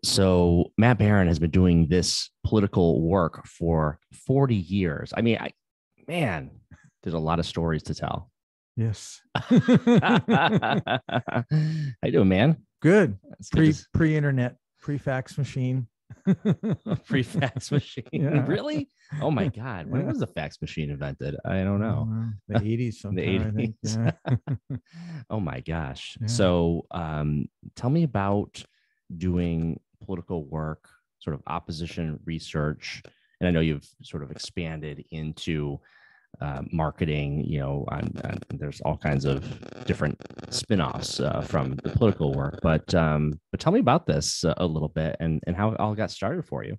So Matt Barron has been doing this political work for 40 years. Man, there's a lot of stories to tell. Yes. How you doing, man? Good. It's good to Pre-internet, pre-fax machine. pre-fax machine. Yeah. Really? Oh my God. When Yeah. was the fax machine invented? I don't know. The 80s The sometime, I think. 80s. Yeah. Oh my gosh. Yeah. So tell me about doing political work, sort of opposition research. And I know you've sort of expanded into marketing, there's all kinds of different spin-offs from the political work. But tell me about this a little bit and how it all got started for you.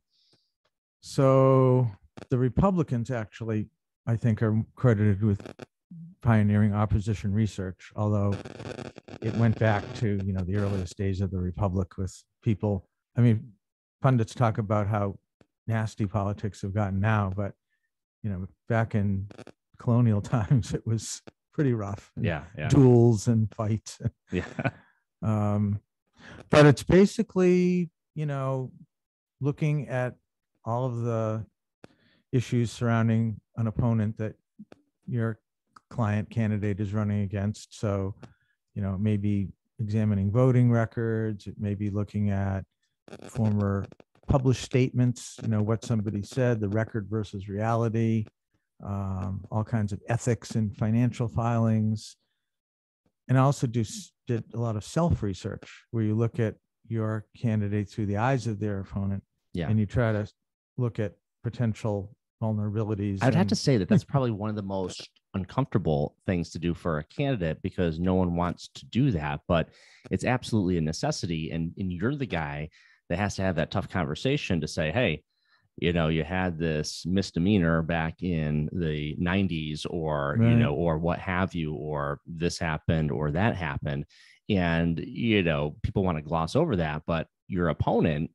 So the Republicans actually, I think, are credited with pioneering opposition research, although it went back to, the earliest days of the Republic with people. I mean, pundits talk about how nasty politics have gotten now, but back in colonial times, it was pretty rough. Yeah. Duels and fights. Yeah. But it's basically, looking at all of the issues surrounding an opponent that your client candidate is running against. So, it may be examining voting records. It may be looking at former published statements, what somebody said, the record versus reality, all kinds of ethics and financial filings. And I also did a lot of self-research where you look at your candidate through the eyes of their opponent. Yeah. And you try to look at potential vulnerabilities. I would have to say that that's probably one of the most uncomfortable things to do for a candidate because no one wants to do that, but it's absolutely a necessity. And you're the guy that has to have that tough conversation to say, hey, you had this misdemeanor back in the 90s or, Right. Or what have you, or this happened or that happened. And, people want to gloss over that, but your opponent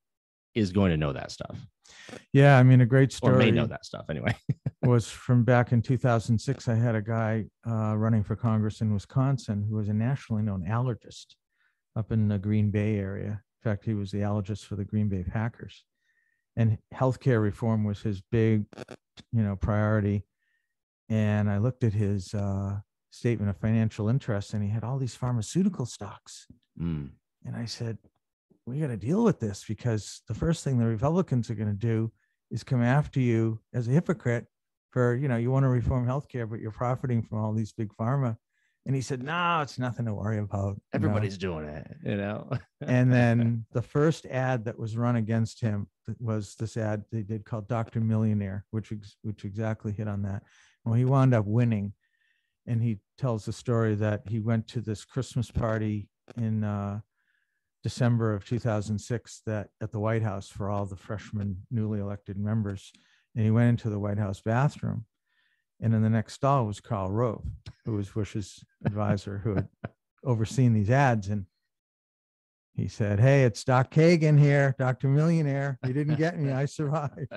is going to know that stuff. Yeah. I mean, a great story. Or may know that stuff anyway. Was from back in 2006. I had a guy running for Congress in Wisconsin who was a nationally known allergist up in the Green Bay area. In fact, he was the allergist for the Green Bay Packers. And healthcare reform was his big, priority. And I looked at his statement of financial interest, and he had all these pharmaceutical stocks. Mm. And I said, we got to deal with this because the first thing the Republicans are going to do is come after you as a hypocrite for, you want to reform healthcare, but you're profiting from all these big pharma. And he said, no, it's nothing to worry about. Everybody's doing it, And then the first ad that was run against him was this ad they did called Dr. Millionaire, which exactly hit on that. Well, he wound up winning. And he tells the story that he went to this Christmas party in December of 2006 that at the White House for all the freshmen newly elected members. And he went into the White House bathroom. And in the next stall was Karl Rove, who was Bush's advisor, who had overseen these ads. And he said, hey, it's Doc Kagan here, Dr. Millionaire. You didn't get me. I survived.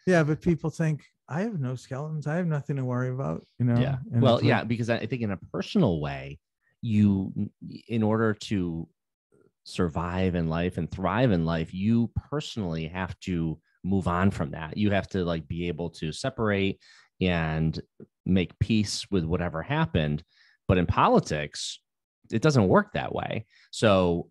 Yeah, but people think, I have no skeletons. I have nothing to worry about, Yeah. And well, yeah, because I think in a personal way, in order to survive in life and thrive in life, you personally have to move on from that. You have to be able to separate and make peace with whatever happened. But in politics, it doesn't work that way. So,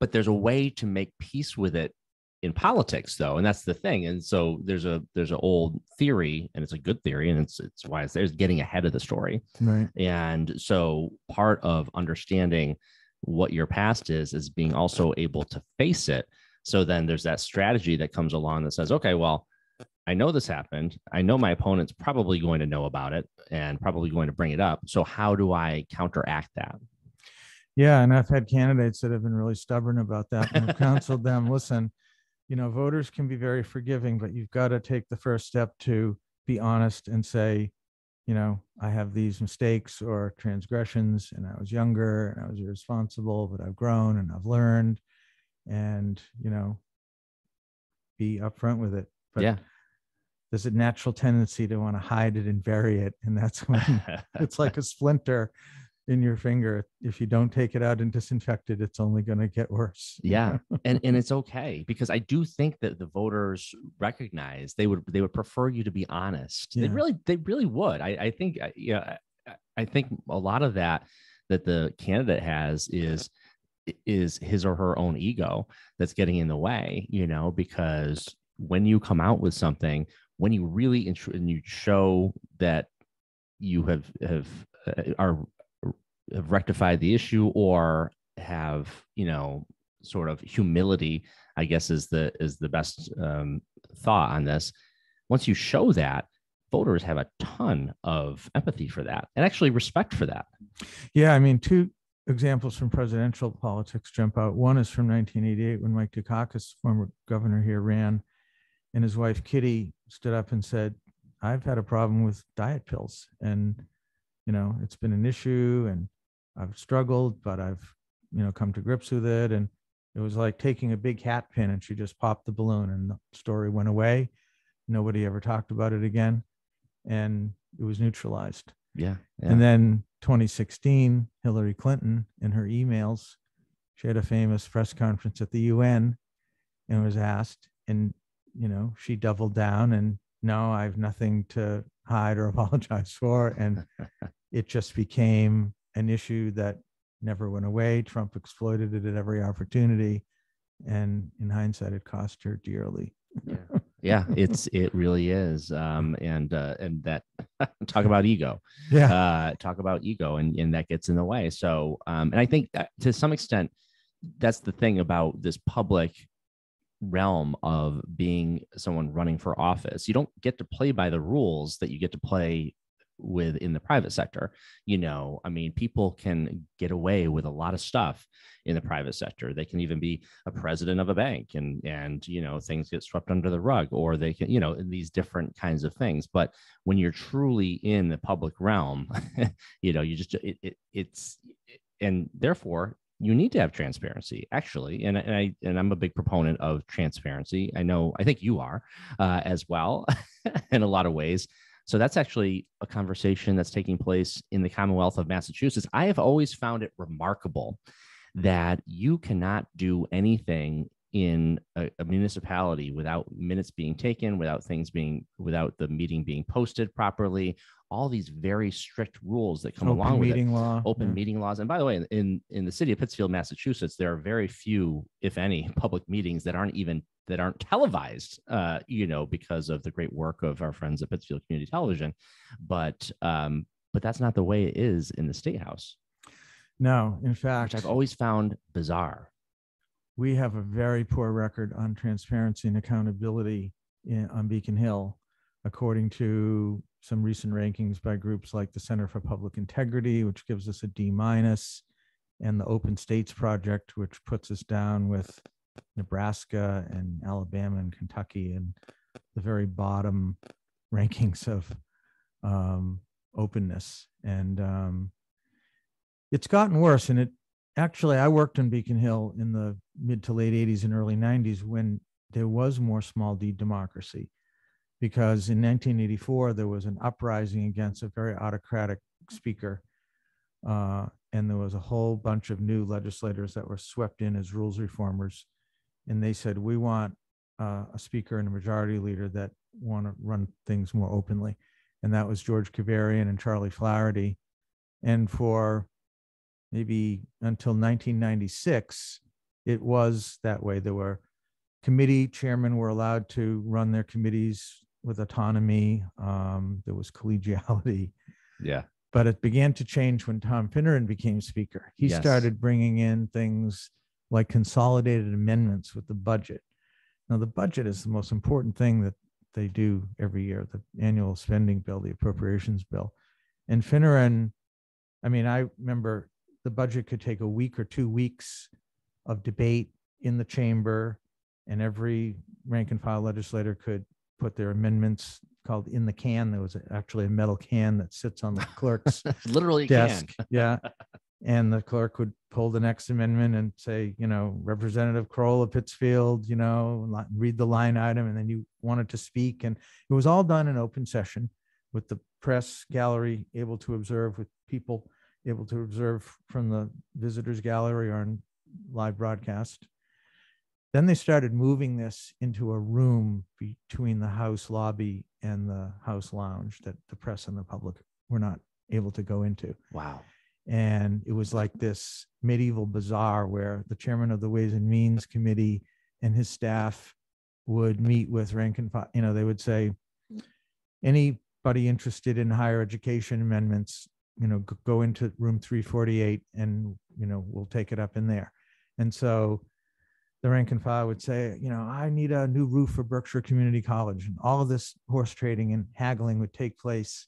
but there's a way to make peace with it in politics, though, and that's the thing. And so there's an old theory, and it's a good theory, and it's why there's getting ahead of the story. Right. And so part of understanding what your past is being also able to face it. So then there's that strategy that comes along that says, okay, well, I know this happened. I know my opponent's probably going to know about it and probably going to bring it up. So how do I counteract that? Yeah. And I've had candidates that have been really stubborn about that. And I've counseled them, listen, voters can be very forgiving, but you've got to take the first step to be honest and say, I have these mistakes or transgressions, and I was younger and I was irresponsible, but I've grown and I've learned, and, be upfront with it. But yeah, there's a natural tendency to want to hide it and bury it. And that's when it's like a splinter in your finger. If you don't take it out and disinfect it, it's only going to get worse. Yeah. And it's okay, because I do think that the voters recognize they would prefer you to be honest. Yeah. They really would. I think, I think a lot of that the candidate has is his or her own ego that's getting in the way, because when you come out with something, when you really and you show that you have rectified the issue, or have, sort of humility, I guess is the best thought on this. Once you show that, voters have a ton of empathy for that, and actually respect for that. Yeah, I mean, two examples from presidential politics jump out. One is from 1988, when Mike Dukakis, former governor here, ran, and his wife Kitty stood up and said, "I've had a problem with diet pills, and it's been an issue, and I've struggled, but I've come to grips with it." And it was like taking a big hat pin, and she just popped the balloon, and the story went away. Nobody ever talked about it again, and it was neutralized. Yeah. And then 2016, Hillary Clinton, in her emails, she had a famous press conference at the UN and was asked, and she doubled down, and no, I have nothing to hide or apologize for. And it just became an issue that never went away. Trump exploited it at every opportunity, and in hindsight, it cost her dearly. Yeah, it really is. And that talk about ego. Talk about ego, and that gets in the way. So, and I think that to some extent, that's the thing about this public realm of being someone running for office. You don't get to play by the rules that you get to play with in the private sector. I mean, people can get away with a lot of stuff in the private sector. They can even be a president of a bank, and things get swept under the rug, or they can, these different kinds of things. But when you're truly in the public realm, you just and therefore you need to have transparency, actually. And I'm a big proponent of transparency. I think you are as well in a lot of ways. So that's actually a conversation that's taking place in the Commonwealth of Massachusetts. I have always found it remarkable that you cannot do anything in a municipality without minutes being taken, without the meeting being posted properly, all these very strict rules that come along with it. Open meeting laws. And by the way, in the city of Pittsfield, Massachusetts, there are very few, if any, public meetings that aren't televised, because of the great work of our friends at Pittsfield Community Television. But that's not the way it is in the State House. No, in fact, which I've always found bizarre. We have a very poor record on transparency and accountability on Beacon Hill, according to some recent rankings by groups like the Center for Public Integrity, which gives us a D-, and the Open States Project, which puts us down with Nebraska and Alabama and Kentucky, and the very bottom rankings of openness. And it's gotten worse. And I worked in Beacon Hill in the mid to late 80s and early 90s when there was more small d democracy, because in 1984, there was an uprising against a very autocratic speaker. And there was a whole bunch of new legislators that were swept in as rules reformers. And they said, we want a speaker and a majority leader that want to run things more openly. And that was George Kavarian and Charlie Flaherty. And for maybe until 1996, it was that way. There were committee chairmen were allowed to run their committees with autonomy. There was collegiality. Yeah. But it began to change when Tom Finneran became speaker. He started bringing in things like consolidated amendments with the budget. Now, the budget is the most important thing that they do every year, the annual spending bill, the appropriations bill. And Finneran, I remember the budget could take a week or 2 weeks of debate in the chamber, and every rank and file legislator could put their amendments called in the can. There was actually a metal can that sits on the clerk's literally desk. Can. Yeah. And the clerk would pull the next amendment and say, Representative Kroll of Pittsfield, read the line item, and then you wanted to speak. And it was all done in open session with the press gallery able to observe, with people able to observe from the visitors gallery or on live broadcast. Then they started moving this into a room between the House lobby and the House lounge that the press and the public were not able to go into. Wow. And it was like this medieval bazaar where the chairman of the Ways and Means Committee and his staff would meet with rank and file. They would say, anybody interested in higher education amendments, go into room 348 and, we'll take it up in there. And so the rank and file would say, I need a new roof for Berkshire Community College. And all of this horse trading and haggling would take place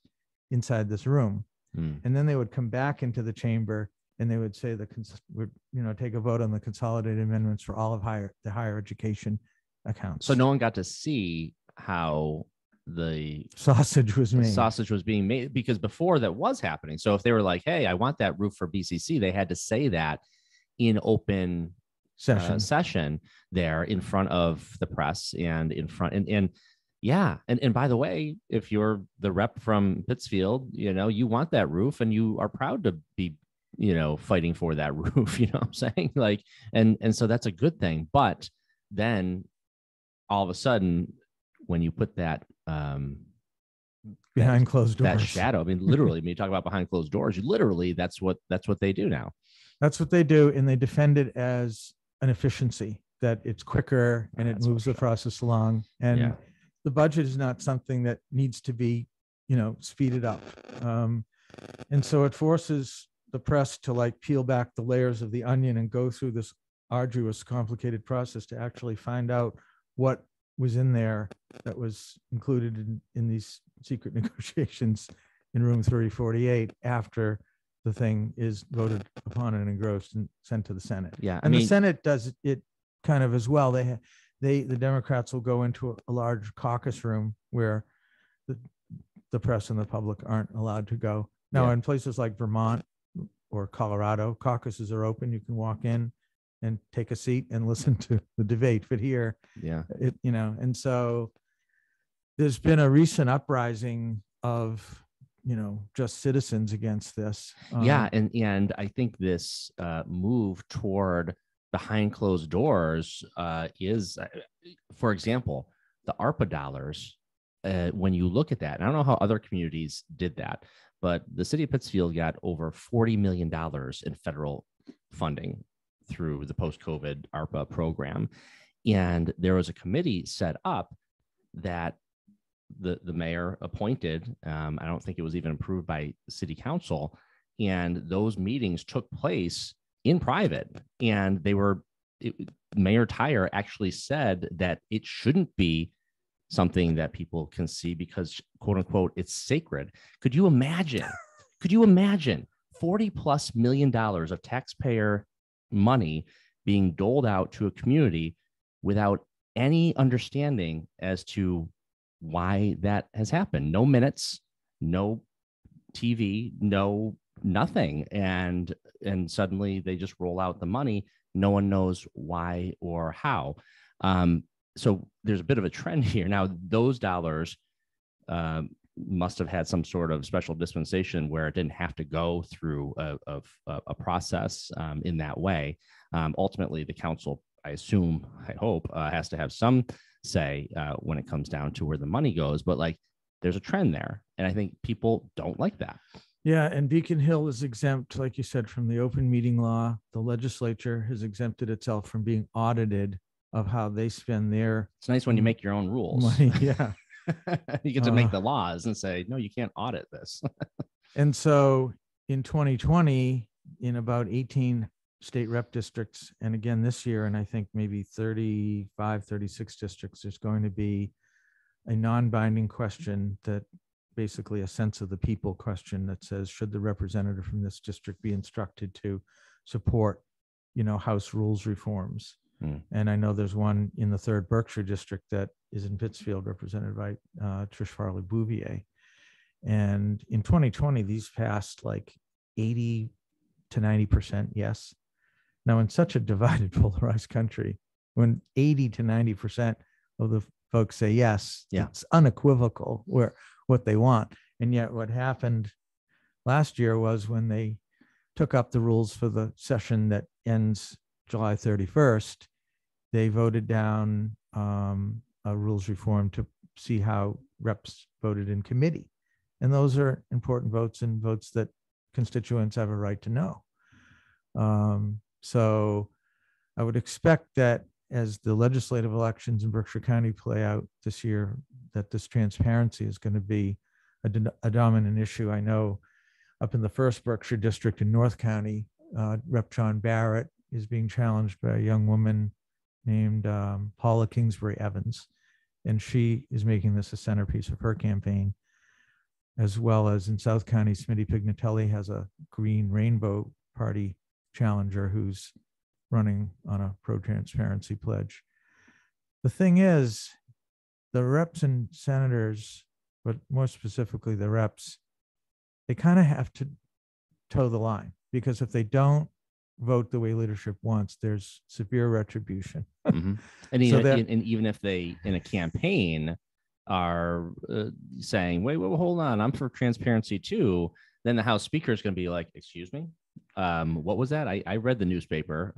inside this room. And then they would come back into the chamber and they would say take a vote on the consolidated amendments for all of the higher education accounts. So no one got to see how the sausage was being made, because before that was happening. So if they were like, hey, I want that roof for BCC, they had to say that in open session there in front of the press and in front and by the way, if you're the rep from Pittsfield, you want that roof and you are proud to be fighting for that roof. What I'm saying? Like, and so that's a good thing. But then all of a sudden, when you put that behind closed doors, that shadow, literally, when you talk about behind closed doors, that's what they do now. That's what they do, and they defend it as an efficiency, that it's quicker and it moves the process along. And the budget is not something that needs to be, speeded up. And so it forces the press to like peel back the layers of the onion and go through this arduous, complicated process to actually find out what was in there that was included in these secret negotiations in room 3048 after the thing is voted upon and engrossed and sent to the Senate. Yeah. And the Senate does it kind of as well. The Democrats will go into a large caucus room where the press and the public aren't allowed to go. Now, in places like Vermont or Colorado, caucuses are open. You can walk in and take a seat and listen to the debate. But here, and so there's been a recent uprising of, just citizens against this. And I think this move toward behind closed doors is, for example, the ARPA dollars. When you look at that, and I don't know how other communities did that, but the city of Pittsfield got over $40 million in federal funding through the post-COVID ARPA program. And there was a committee set up that the mayor appointed. I don't think it was even approved by the city council. And those meetings took place in private. And Mayor Tyre actually said that it shouldn't be something that people can see because, quote unquote, it's sacred. Could you imagine $40+ million of taxpayer money being doled out to a community without any understanding as to why that has happened? No minutes, no TV, no nothing. And suddenly they just roll out the money. No one knows why or how. So there's a bit of a trend here. Now, those dollars must have had some sort of special dispensation where it didn't have to go through a process in that way. Ultimately, the council, I hope, has to have some say when it comes down to where the money goes. But like, there's a trend there. And I think people don't like that. Yeah. And Beacon Hill is exempt, like you said, from the open meeting law. The legislature has exempted itself from being audited of how they spend their. It's nice when you make your own rules. Money. Yeah. You get to make the laws and say, no, you can't audit this. And so in 2020, in about 18 state rep districts, and again this year, and I think maybe 35, 36 districts, there's going to be a non-binding question, that basically a sense of the people question that says, should the representative from this district be instructed to support, House rules reforms? And I know there's one in the 3rd Berkshire district that is in Pittsfield, represented by Trish Farley-Bouvier. And in 2020, these passed like 80 to 90% yes. Now, in such a divided, polarized country, when 80 to 90% of the folks say yes, it's unequivocal what they want. And yet what happened last year was when they took up the rules for the session that ends July 31st, they voted down a rules reform to see how reps voted in committee. And those are important votes and votes that constituents have a right to know. So I would expect that as the legislative elections in Berkshire County play out this year, that this transparency is going to be a dominant issue. I know up in the first Berkshire district in North County, Rep. John Barrett is being challenged by a young woman named Paula Kingsbury Evans, and she is making this a centerpiece of her campaign, as well as in South County, Smitty Pignatelli has a Green Rainbow Party challenger who's running on a pro-transparency pledge. The thing is, the reps and senators, but more specifically the reps, they kind of have to toe the line, because if they don't vote the way leadership wants, there's severe retribution. Mm-hmm. And, and even if they, in a campaign, are saying, wait, hold on, I'm for transparency too, then the House Speaker is going to be like, excuse me, what was that? I read the newspaper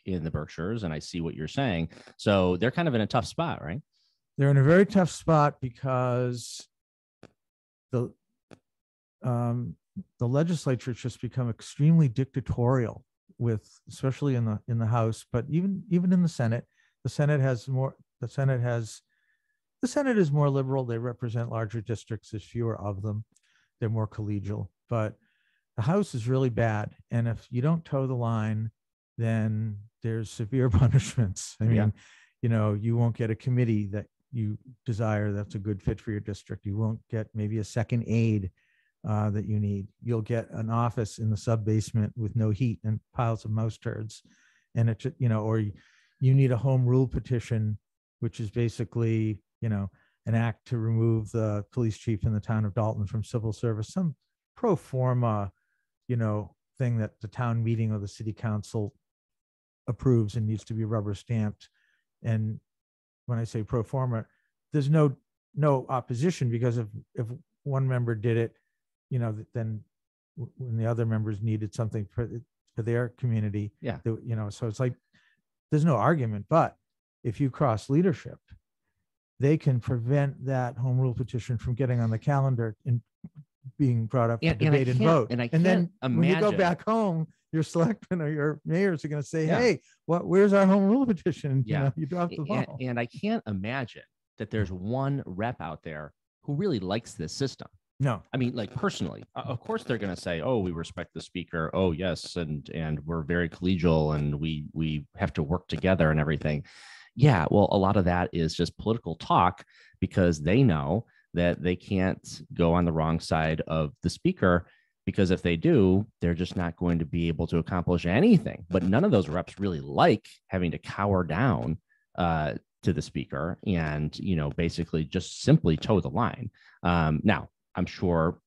in the Berkshires, and I see what you're saying. So they're kind of in a tough spot, right? They're in a very tough spot because the legislature has just become extremely dictatorial, with especially in the House, but even in the Senate. The Senate is more liberal. They represent larger districts. There's fewer of them. They're more collegial. But the House is really bad. And if you don't toe the line, then there's severe punishments. I mean, you won't get a committee that you desire that's a good fit for your district. You won't get maybe a second aide that you need. You'll get an office in the sub basement with no heat and piles of mouse turds. And it, or you need a home rule petition, which is basically, an act to remove the police chief in the town of Dalton from civil service, some pro forma, thing that the town meeting or the city council approves and needs to be rubber stamped. And when I say pro forma, there's no opposition, because if one member did it, then when the other members needed something for their community, so it's like there's no argument. But if you cross leadership, they can prevent that home rule petition from getting on the calendar and being brought up for debate and vote. And then when you go back home, your selectmen or your mayors are going to say, hey, where's our home rule petition? You dropped the ball. And I can't imagine that there's one rep out there who really likes this system. No, I mean, like, personally, of course they're going to say, oh, we respect the speaker. Oh, yes. And we're very collegial, and we have to work together and everything. Yeah, well, a lot of that is just political talk, because they know that they can't go on the wrong side of the speaker, because if they do, they're just not going to be able to accomplish anything. But none of those reps really like having to cower down to the speaker and, basically just simply toe the line. Now, I'm sure,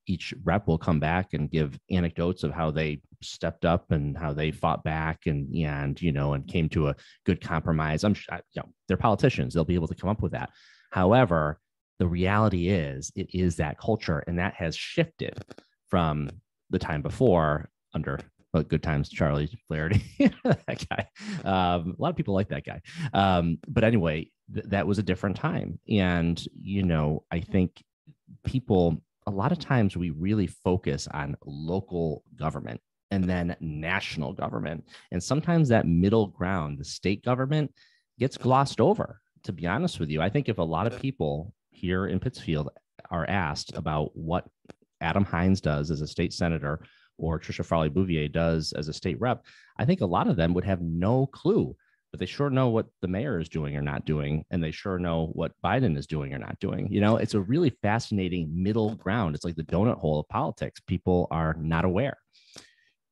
each rep will come back and give anecdotes of how they stepped up and how they fought back and came to a good compromise. I'm sure, they're politicians. They'll be able to come up with that. However, the reality is it is that culture, and that has shifted from the time before under Good Times Charlie Flaherty, that guy. A lot of people like that guy. But anyway, that was a different time. And, I think people, a lot of times we really focus on local government and then national government. And sometimes that middle ground, the state government, gets glossed over, to be honest with you. I think if a lot of people here in Pittsfield are asked about what Adam Hines does as a state senator or Tricia Frawley-Bouvier does as a state rep, I think a lot of them would have no clue. But they sure know what the mayor is doing or not doing, and they sure know what Biden is doing or not doing. It's a really fascinating middle ground. It's like the donut hole of politics. People are not aware.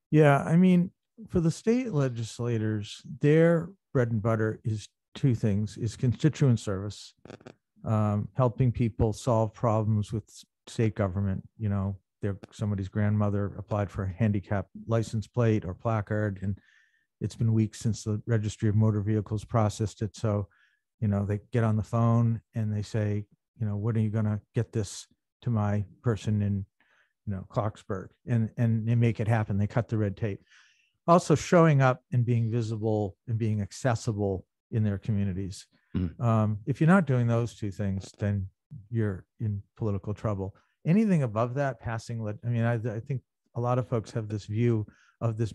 Yeah, I mean, for the state legislators, their bread and butter is two things: is constituent service, helping people solve problems with state government. Somebody's grandmother applied for a handicap license plate or placard, and it's been weeks since the Registry of Motor Vehicles processed it. So, they get on the phone and they say, when are you going to get this to my person in Clarksburg, and they make it happen. They cut the red tape. Also showing up and being visible and being accessible in their communities. If you're not doing those two things, then you're in political trouble. Anything above that, passing, I think a lot of folks have this view of this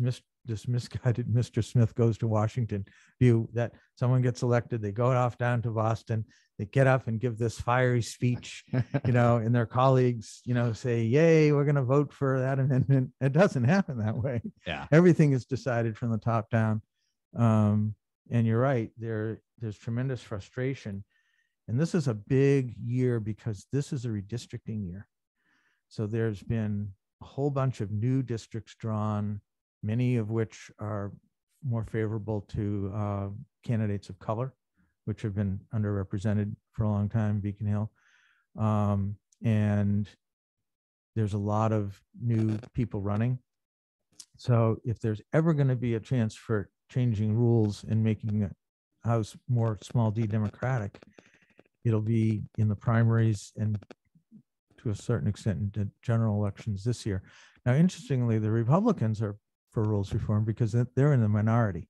misguided Mr. Smith goes to Washington view, that someone gets elected, they go off down to Boston, they get up and give this fiery speech, and their colleagues, say, yay, we're going to vote for that amendment. It doesn't happen that way. Yeah. Everything is decided from the top down. And you're right, there's tremendous frustration. And this is a big year because this is a redistricting year. So there's been a whole bunch of new districts drawn, many of which are more favorable to candidates of color, which have been underrepresented for a long time, Beacon Hill. And there's a lot of new people running. So if there's ever going to be a chance for changing rules and making the House more small d democratic, it'll be in the primaries and to a certain extent in the general elections this year. Now, interestingly, the Republicans are for rules reform because they're in the minority.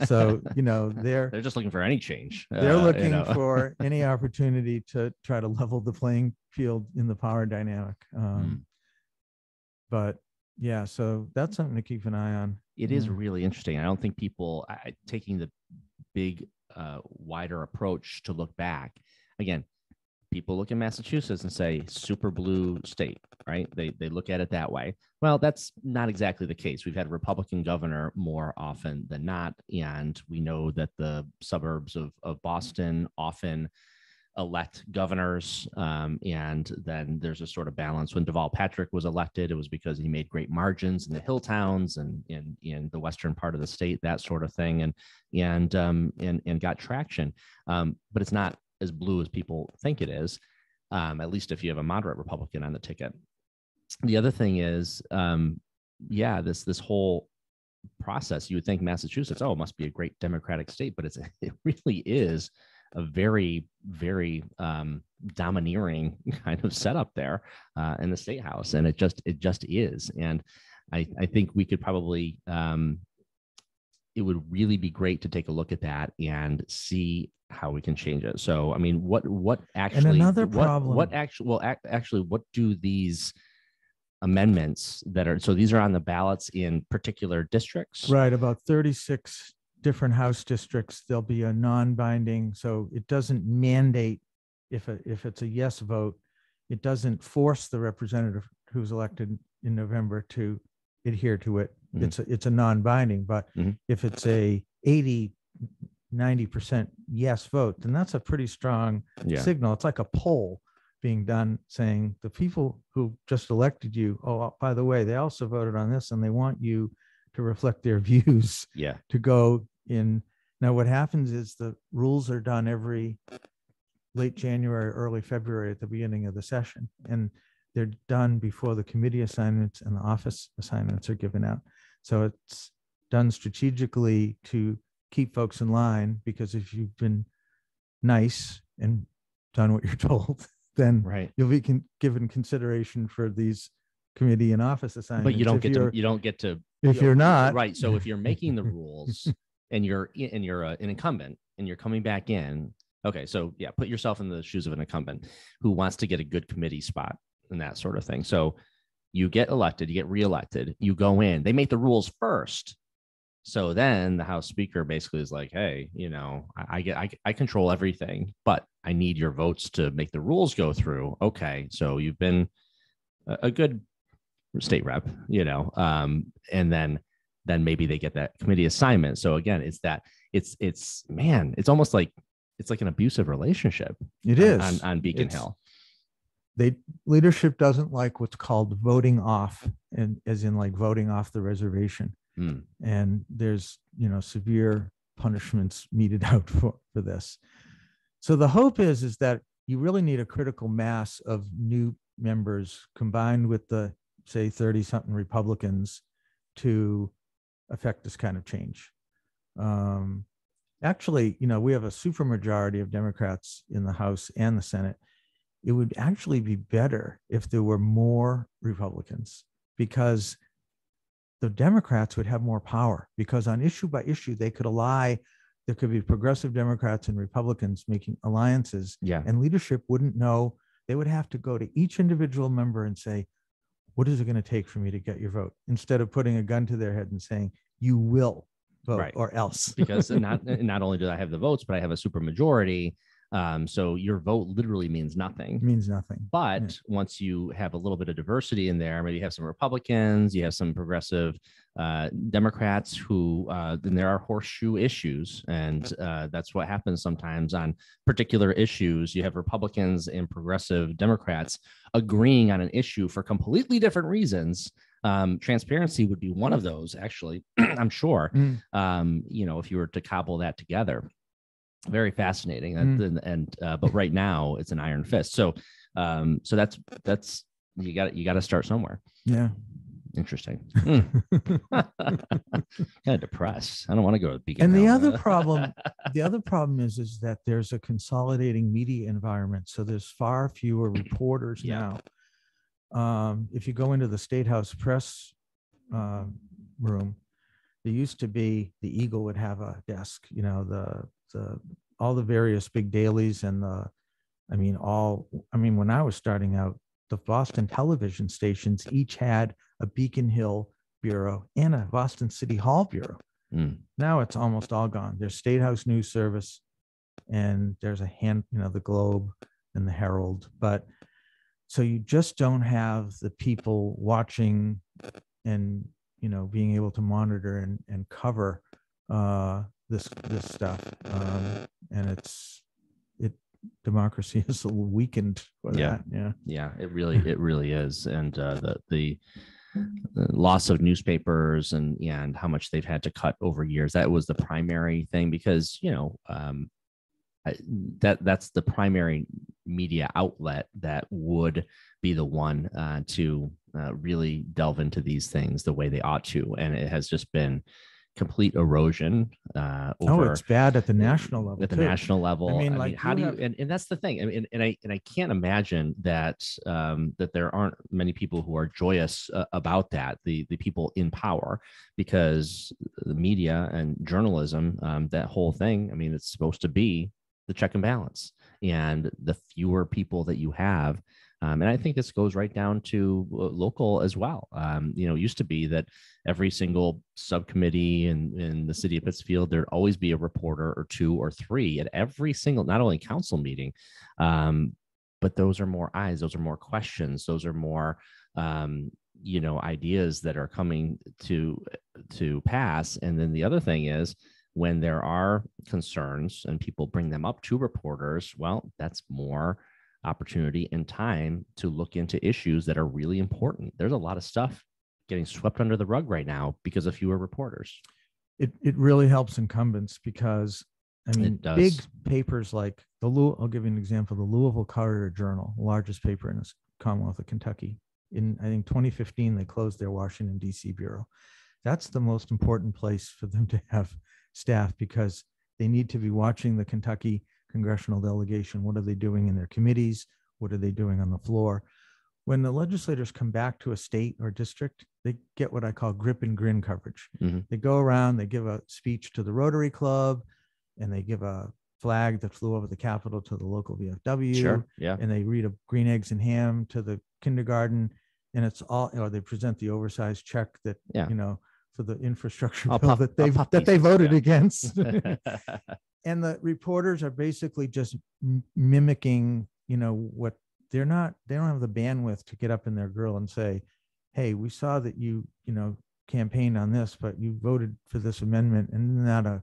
So, they're just looking for any change. They're looking for any opportunity to try to level the playing field in the power dynamic. But yeah, so that's something to keep an eye on. It is really interesting. I don't think people taking the big, wider approach to look back. Again, people look at Massachusetts and say super blue state, right? They look at it that way. Well, that's not exactly the case. We've had a Republican governor more often than not, and we know that the suburbs of Boston often elect governors, and then there's a sort of balance. When Deval Patrick was elected, it was because he made great margins in the hill towns and in the western part of the state, that sort of thing, and got traction. But it's not as blue as people think it is, at least if you have a moderate Republican on the ticket. The other thing is, this whole process, you would think Massachusetts, it must be a great Democratic state, but it really is a very, very domineering kind of setup there in the state house, and it just is. And I think we could probably, it would really be great to take a look at that and see how we can change it. So, I mean, what actually, and another problem, what do these amendments that are, so these are on the ballots in particular districts, right? About 36 different House districts. There'll be a non-binding, so it doesn't mandate if it's a yes vote, it doesn't force the representative who's elected in November to adhere to it. It's a non-binding, but if it's a 80-90% yes vote, then that's a pretty strong signal. It's like a poll being done saying the people who just elected you, by the way, they also voted on this and they want you to reflect their views to go in. Now, what happens is the rules are done every late January, early February at the beginning of the session, and they're done before the committee assignments and the office assignments are given out. So it's done strategically to keep folks in line, because if you've been nice and done what you're told, then you'll be given consideration for these committee and office assignments. But you don't get to if you're not right. So if you're making the rules and you're an incumbent and you're coming back in, okay, so put yourself in the shoes of an incumbent who wants to get a good committee spot and that sort of thing. So you get elected, you get reelected, you go in, they make the rules first. So then the House Speaker basically is like, hey, I control everything, but I need your votes to make the rules go through. Okay, so you've been a good state rep, and then maybe they get that committee assignment. So again, it's almost like it's like an abusive relationship. It is on Beacon Hill. Leadership doesn't like what's called voting off, and as in like voting off the reservation. And there's, severe punishments meted out for this. So the hope is that you really need a critical mass of new members combined with the, say, 30-something Republicans to affect this kind of change. Actually, we have a supermajority of Democrats in the House and the Senate. it would actually be better if there were more Republicans, because the Democrats would have more power, because on issue by issue, they could ally. There could be progressive Democrats and Republicans making alliances, and leadership wouldn't know. They would have to go to each individual member and say, what is it going to take for me to get your vote? Instead of putting a gun to their head and saying, you will vote or else. Because not only do I have the votes, but I have a supermajority. So your vote literally means nothing. Means nothing. But once you have a little bit of diversity in there, maybe you have some Republicans, you have some progressive Democrats who then there are horseshoe issues. And that's what happens sometimes on particular issues. You have Republicans and progressive Democrats agreeing on an issue for completely different reasons. Transparency would be one of those, actually, I'm sure, if you were to cobble that together. Very fascinating. But right now it's an iron fist. So that's you got to start somewhere. Yeah. Interesting. Kind of depressed. I don't want to go to the beginning. And the other problem is that there's a consolidating media environment. So there's far fewer reporters now. If you go into the State House press room, there used to be, the Eagle would have a desk, all the various big dailies and when I was starting out, the Boston television stations each had a Beacon Hill bureau and a Boston City Hall bureau. Now it's almost all gone. There's State House News Service, and there's the Globe and the Herald. But so you just don't have the people watching and, being able to monitor and cover this stuff. And democracy is a little weakened for that. Yeah, it really is. And the loss of newspapers and how much they've had to cut over years, that was the primary thing, because that's the primary media outlet that would be the one to really delve into these things the way they ought to. And it has just been complete erosion. It's bad at the national level. At the national level, how do you? And that's the thing. And I can't imagine that that there aren't many people who are joyous about that. The people in power, because the media and journalism, that whole thing. It's supposed to be the check and balance, and the fewer people that you have. And I think this goes right down to local as well. It used to be that every single subcommittee in the city of Pittsfield, there'd always be a reporter or two or three at every single, not only council meeting, but those are more eyes, those are more questions, those are more, ideas that are coming to pass. And then the other thing is, when there are concerns and people bring them up to reporters, well, that's more opportunity and time to look into issues that are really important. There's a lot of stuff getting swept under the rug right now because of fewer reporters. It really helps incumbents, because big papers like I'll give you an example, the Louisville Courier-Journal, the largest paper in the Commonwealth of Kentucky. In, I think, 2015, they closed their Washington, D.C. bureau. That's the most important place for them to have staff, because they need to be watching the Kentucky congressional delegation. What are they doing in their committees? What are they doing on the floor? When the legislators come back to a state or district, they get what I call grip and grin coverage. They go around, they give a speech to the Rotary Club, and they give a flag that flew over the Capitol to the local VFW. And they read a Green Eggs and Ham to the kindergarten, and it's all, they present the oversized check that, for the infrastructure bill that they voted against. And the reporters are basically just mimicking, what they don't have the bandwidth to get up in their grill and say, hey, we saw that you campaigned on this, but you voted for this amendment, and not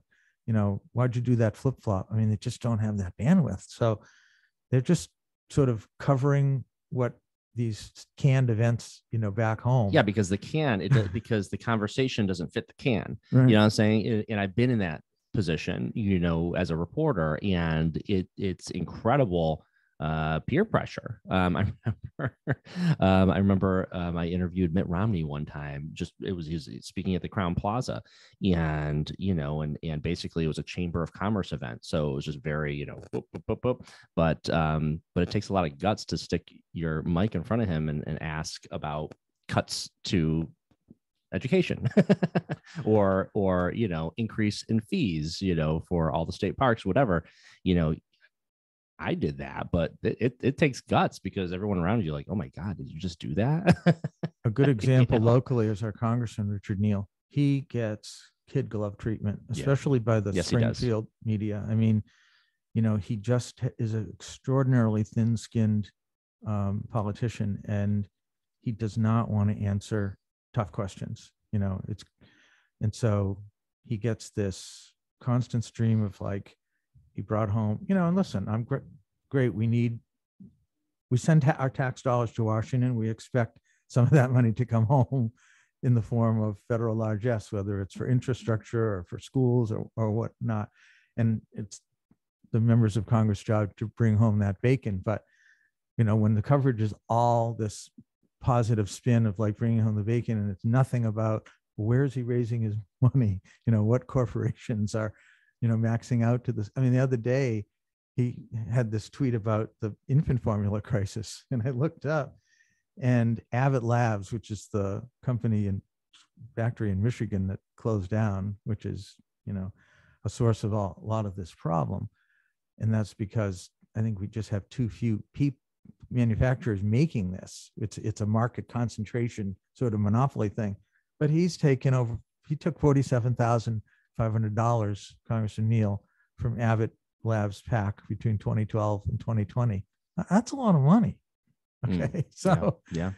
why'd you do that flip flop? They just don't have that bandwidth. So they're just sort of covering what these canned events, back home. Yeah, because because the conversation doesn't fit the can. Right. You know what I'm saying? And I've been in that position, as a reporter, and it's incredible peer pressure. I remember I interviewed Mitt Romney one time. He was speaking at the Crown Plaza, and and basically it was a Chamber of Commerce event, so it was just very boop, boop, boop, boop. But it takes a lot of guts to stick your mic in front of him and ask about cuts to education or increase in fees for all the state parks, whatever. I did that, but it takes guts, because everyone around you like, oh my God, did you just do that? A good example locally is our Congressman Richard Neal. He gets kid glove treatment, especially by the Springfield media. I mean, he just is an extraordinarily thin-skinned politician, and he does not want to answer tough questions. And so he gets this constant stream of like, he brought home, and listen, I'm great. We send our tax dollars to Washington. We expect some of that money to come home in the form of federal largesse, whether it's for infrastructure or for schools or whatnot. And it's the members of Congress' job to bring home that bacon. But, when the coverage is all this positive spin of like bringing home the bacon, and it's nothing about where is he raising his money, what corporations are maxing out to this. I mean, the other day he had this tweet about the infant formula crisis, and I looked up, and Abbott Labs, which is the company and factory in Michigan that closed down, which is a source of a lot of this problem, and that's because I think we just have too few manufacturers making this. It's a market concentration sort of monopoly thing. But he's taken over. He took $47,500, Congressman Neal, from Abbott Labs PAC between 2012 and 2020. That's a lot of money. Okay. So, yeah.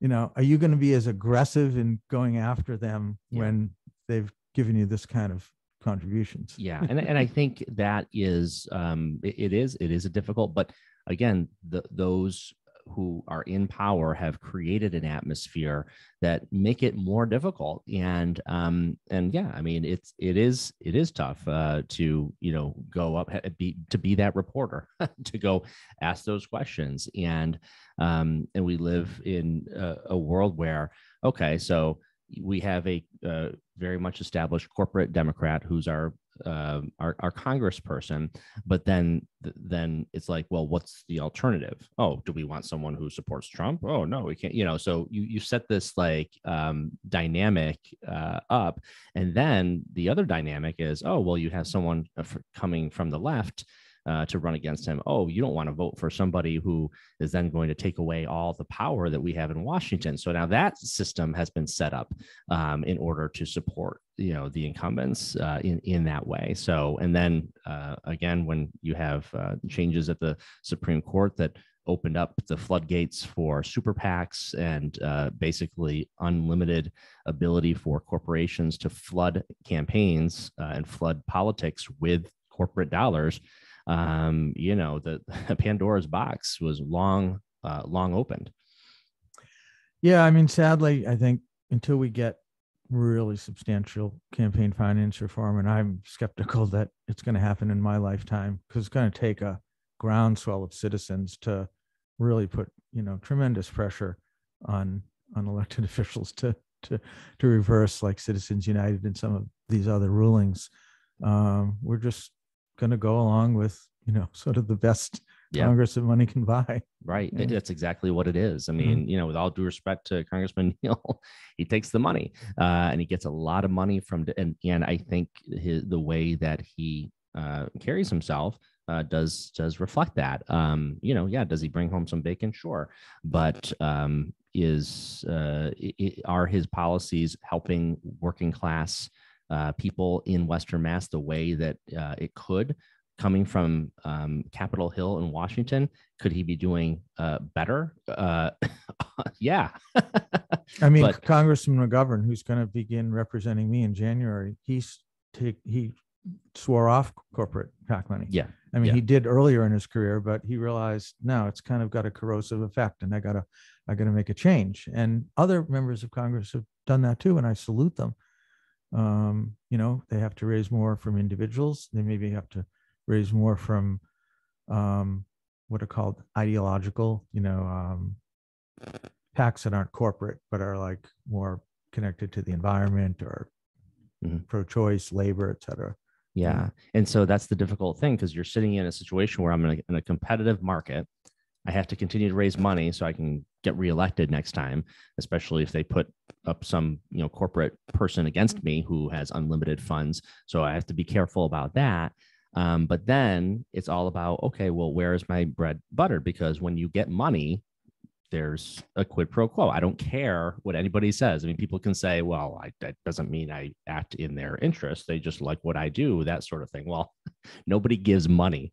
Are you going to be as aggressive in going after them when they've given you this kind of contributions? Yeah. And I think that is, it is a difficult, but again, those who are in power have created an atmosphere that make it more difficult. And yeah, I mean, it is tough to go up to be that reporter to go ask those questions. And we live in a world where, okay, so we have a very much established corporate Democrat who's our congressperson, but then it's like, well, what's the alternative? Oh, do we want someone who supports Trump? Oh no, we can't. So you set this like dynamic up, and then the other dynamic is, oh well, you have someone coming from the left to run against him. Oh, you don't want to vote for somebody who is then going to take away all the power that we have in Washington. So now that system has been set up in order to support, the incumbents in that way. So, and then again, when you have changes at the Supreme Court that opened up the floodgates for super PACs and basically unlimited ability for corporations to flood campaigns and flood politics with corporate dollars, the Pandora's box was long opened. Yeah, I mean, sadly, I think until we get really substantial campaign finance reform, and I'm skeptical that it's going to happen in my lifetime, because it's going to take a groundswell of citizens to really put tremendous pressure on elected officials to reverse, like Citizens United and some of these other rulings. We're just going to go along with sort of the best Congress that money can buy. Right. Yeah. That's exactly what it is. I mean, with all due respect to Congressman Neal, he takes the money and he gets a lot of money from, and I think the way that he carries himself does reflect that. Does he bring home some bacon? Sure. But are his policies helping working class people in Western Mass the way that it could? Coming from Capitol Hill in Washington, could he be doing better? Yeah. I mean, Congressman McGovern, who's going to begin representing me in January, he swore off corporate PAC money. Yeah. I mean, he did earlier in his career, but he realized now it's kind of got a corrosive effect, and I gotta make a change. And other members of Congress have done that too, and I salute them. They have to raise more from individuals. They maybe have to raise more from what are called ideological, PACs that aren't corporate, but are like more connected to the environment or pro-choice, labor, et cetera. Yeah. And so that's the difficult thing, because you're sitting in a situation where I'm in a competitive market. I have to continue to raise money so I can get reelected next time, especially if they put up some, corporate person against me who has unlimited funds. So I have to be careful about that. But then it's all about, okay, well, where is my bread buttered? Because when you get money, there's a quid pro quo. I don't care what anybody says. I mean, people can say, well, that doesn't mean I act in their interest. They just like what I do, that sort of thing. Well, nobody gives money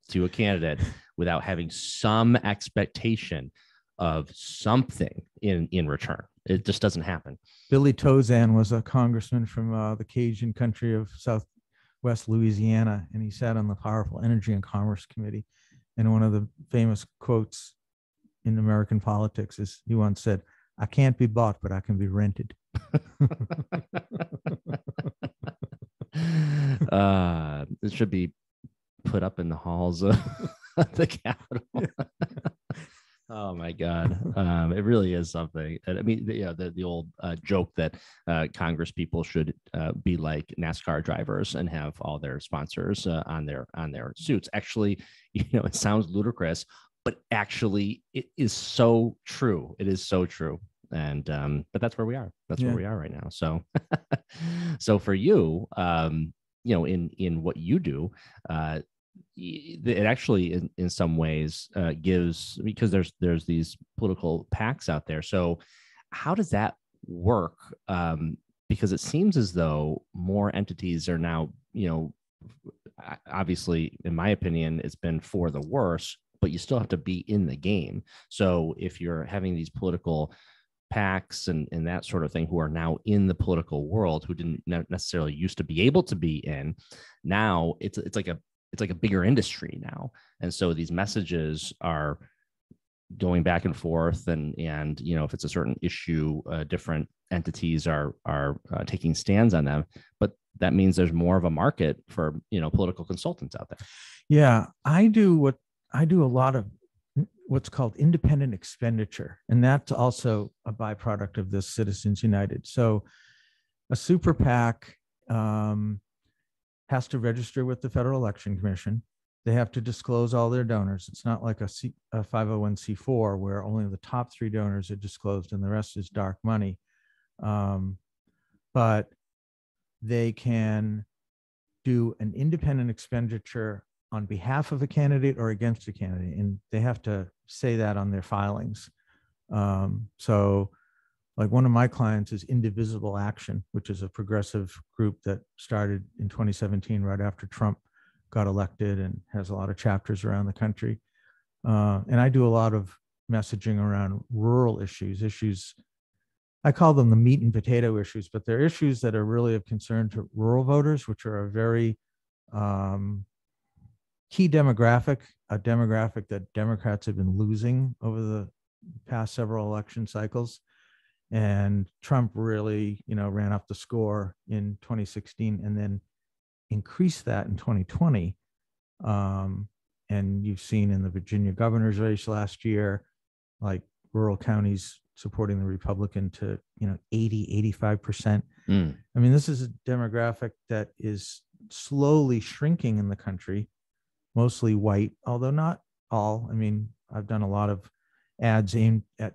to a candidate without having some expectation of something in return. It just doesn't happen. Billy Tozan was a congressman from the Cajun country of Southwest Louisiana, and he sat on the powerful Energy and Commerce Committee. And one of the famous quotes in American politics is, he once said, "I can't be bought, but I can be rented." It should be put up in the halls of the Capitol. Oh my God. It really is something. I mean, the old joke that Congress people should be like NASCAR drivers and have all their sponsors on their suits. Actually, it sounds ludicrous, but actually it is so true. It is so true. And but that's where we are. That's where we are right now. So so for you, in what you do, it actually in some ways gives, because there's these political PACs out there. So how does that work? Because it seems as though more entities are now, obviously, in my opinion, it's been for the worse, but you still have to be in the game. So if you're having these political PACs and that sort of thing, who are now in the political world, who didn't necessarily used to be able to be in, now it's like a bigger industry now. And so these messages are going back and forth, and if it's a certain issue, different entities are taking stands on them. But that means there's more of a market for political consultants out there. Yeah, I do a lot of what's called independent expenditure, and that's also a byproduct of this Citizens United. So a super PAC has to register with the Federal Election Commission. They have to disclose all their donors. It's not like a 501c4 where only the top 3 donors are disclosed and the rest is dark money. But they can do an independent expenditure on behalf of a candidate or against a candidate, and they have to say that on their filings. So like one of my clients is Indivisible Action, which is a progressive group that started in 2017, right after Trump got elected, and has a lot of chapters around the country. And I do a lot of messaging around rural issues. I call them the meat and potato issues, but they're issues that are really of concern to rural voters, which are a very key demographic, a demographic that Democrats have been losing over the past several election cycles. And Trump really, ran up the score in 2016 and then increased that in 2020. And you've seen in the Virginia governor's race last year, like rural counties supporting the Republican to, 80-85%. I mean, this is a demographic that is slowly shrinking in the country, mostly white, although not all. I mean, I've done a lot of ads aimed at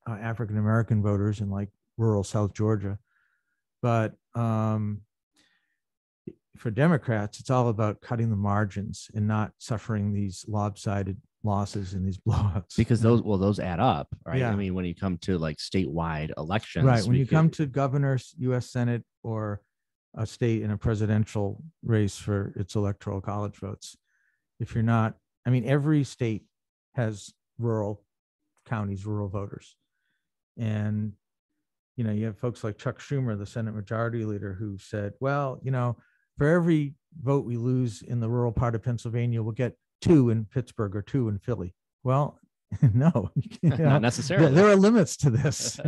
African-American voters in like rural South Georgia. But for Democrats, it's all about cutting the margins and not suffering these lopsided losses in these blowouts. Because those add up, right? Yeah. I mean, when you come to like statewide elections. Right. When you come to governor, U.S. Senate, or a state in a presidential race for its electoral college votes, if you're not, I mean, every state has rural counties, rural voters. And, you have folks like Chuck Schumer, the Senate Majority Leader, who said, well, for every vote we lose in the rural part of Pennsylvania, we'll get 2 in Pittsburgh or 2 in Philly. Well, no, not necessarily. There are limits to this.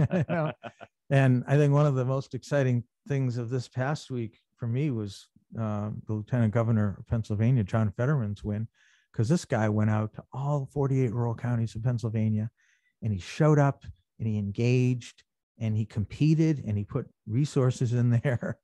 And I think one of the most exciting things of this past week for me was the Lieutenant Governor of Pennsylvania, John Fetterman's win, because this guy went out to all 48 rural counties of Pennsylvania, and he showed up and he engaged and he competed and he put resources in there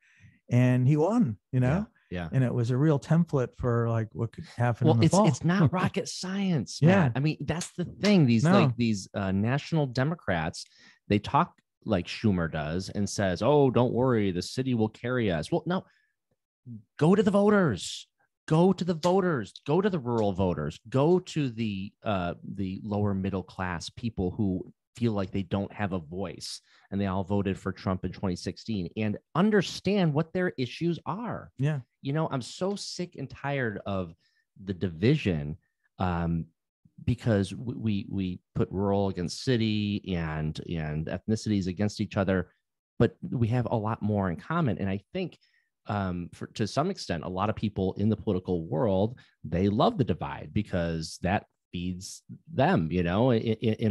and he won, Yeah. And it was a real template for like what could happen in Well, the fall. it's not rocket science, Yeah. Matt. I mean, that's the thing. These No. these national Democrats, they talk like Schumer does and says, "Oh, don't worry, the city will carry us." Well, no, go to the voters. Go to the voters. Go to the rural voters. Go to the lower middle class people who feel like they don't have a voice and they all voted for Trump in 2016, and understand what their issues are. Yeah. I'm so sick and tired of the division, because we put rural against city and ethnicities against each other, but we have a lot more in common. And I think to some extent, a lot of people in the political world, they love the divide because that feeds them, in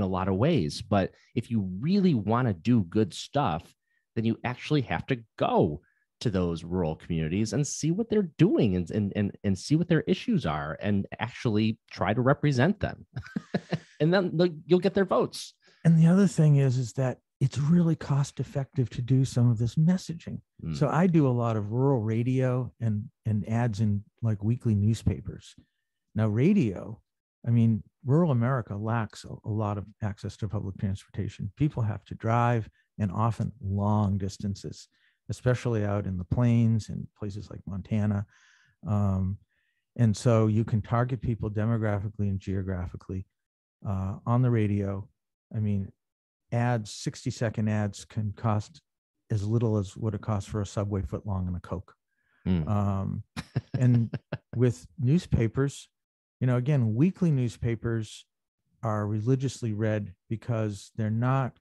a lot of ways. But if you really want to do good stuff, then you actually have to go to those rural communities and see what they're doing and see what their issues are and actually try to represent them. And then you'll get their votes. And the other thing is that it's really cost effective to do some of this messaging. So I do a lot of rural radio and ads in like weekly newspapers. Now, radio, I mean, rural America lacks a lot of access to public transportation. People have to drive, and often long distances, especially out in the plains and places like Montana. And so you can target people demographically and geographically on the radio. I mean, 60-second ads can cost as little as what it costs for a Subway footlong and a Coke. And with newspapers, again, weekly newspapers are religiously read because they're not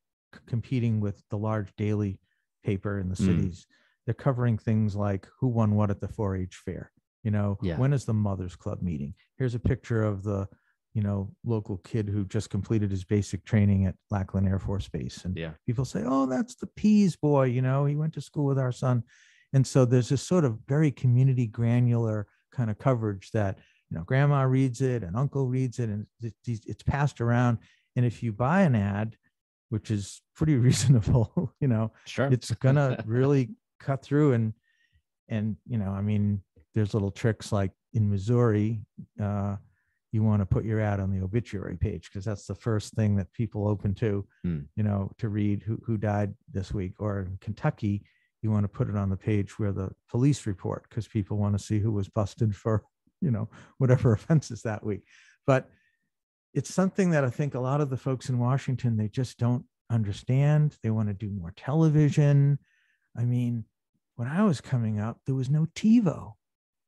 competing with the large daily paper in the cities. They're covering things like who won what at the 4-H fair. When is the Mothers Club meeting? Here's a picture of the local kid who just completed his basic training at Lackland Air Force Base. And people say, oh, that's the Pease boy. He went to school with our son. And so there's this sort of very community granular kind of coverage that, grandma reads it and uncle reads it, and it's passed around. And if you buy an ad, which is pretty reasonable, sure, it's going to really cut through. And, I mean, there's little tricks like in Missouri, you want to put your ad on the obituary page because that's the first thing that people open to, to read who died this week. Or in Kentucky, you want to put it on the page where the police report, because people want to see who was busted for, whatever offenses that week. But it's something that I think a lot of the folks in Washington, they just don't understand. They want to do more television. I mean, when I was coming up, there was no TiVo.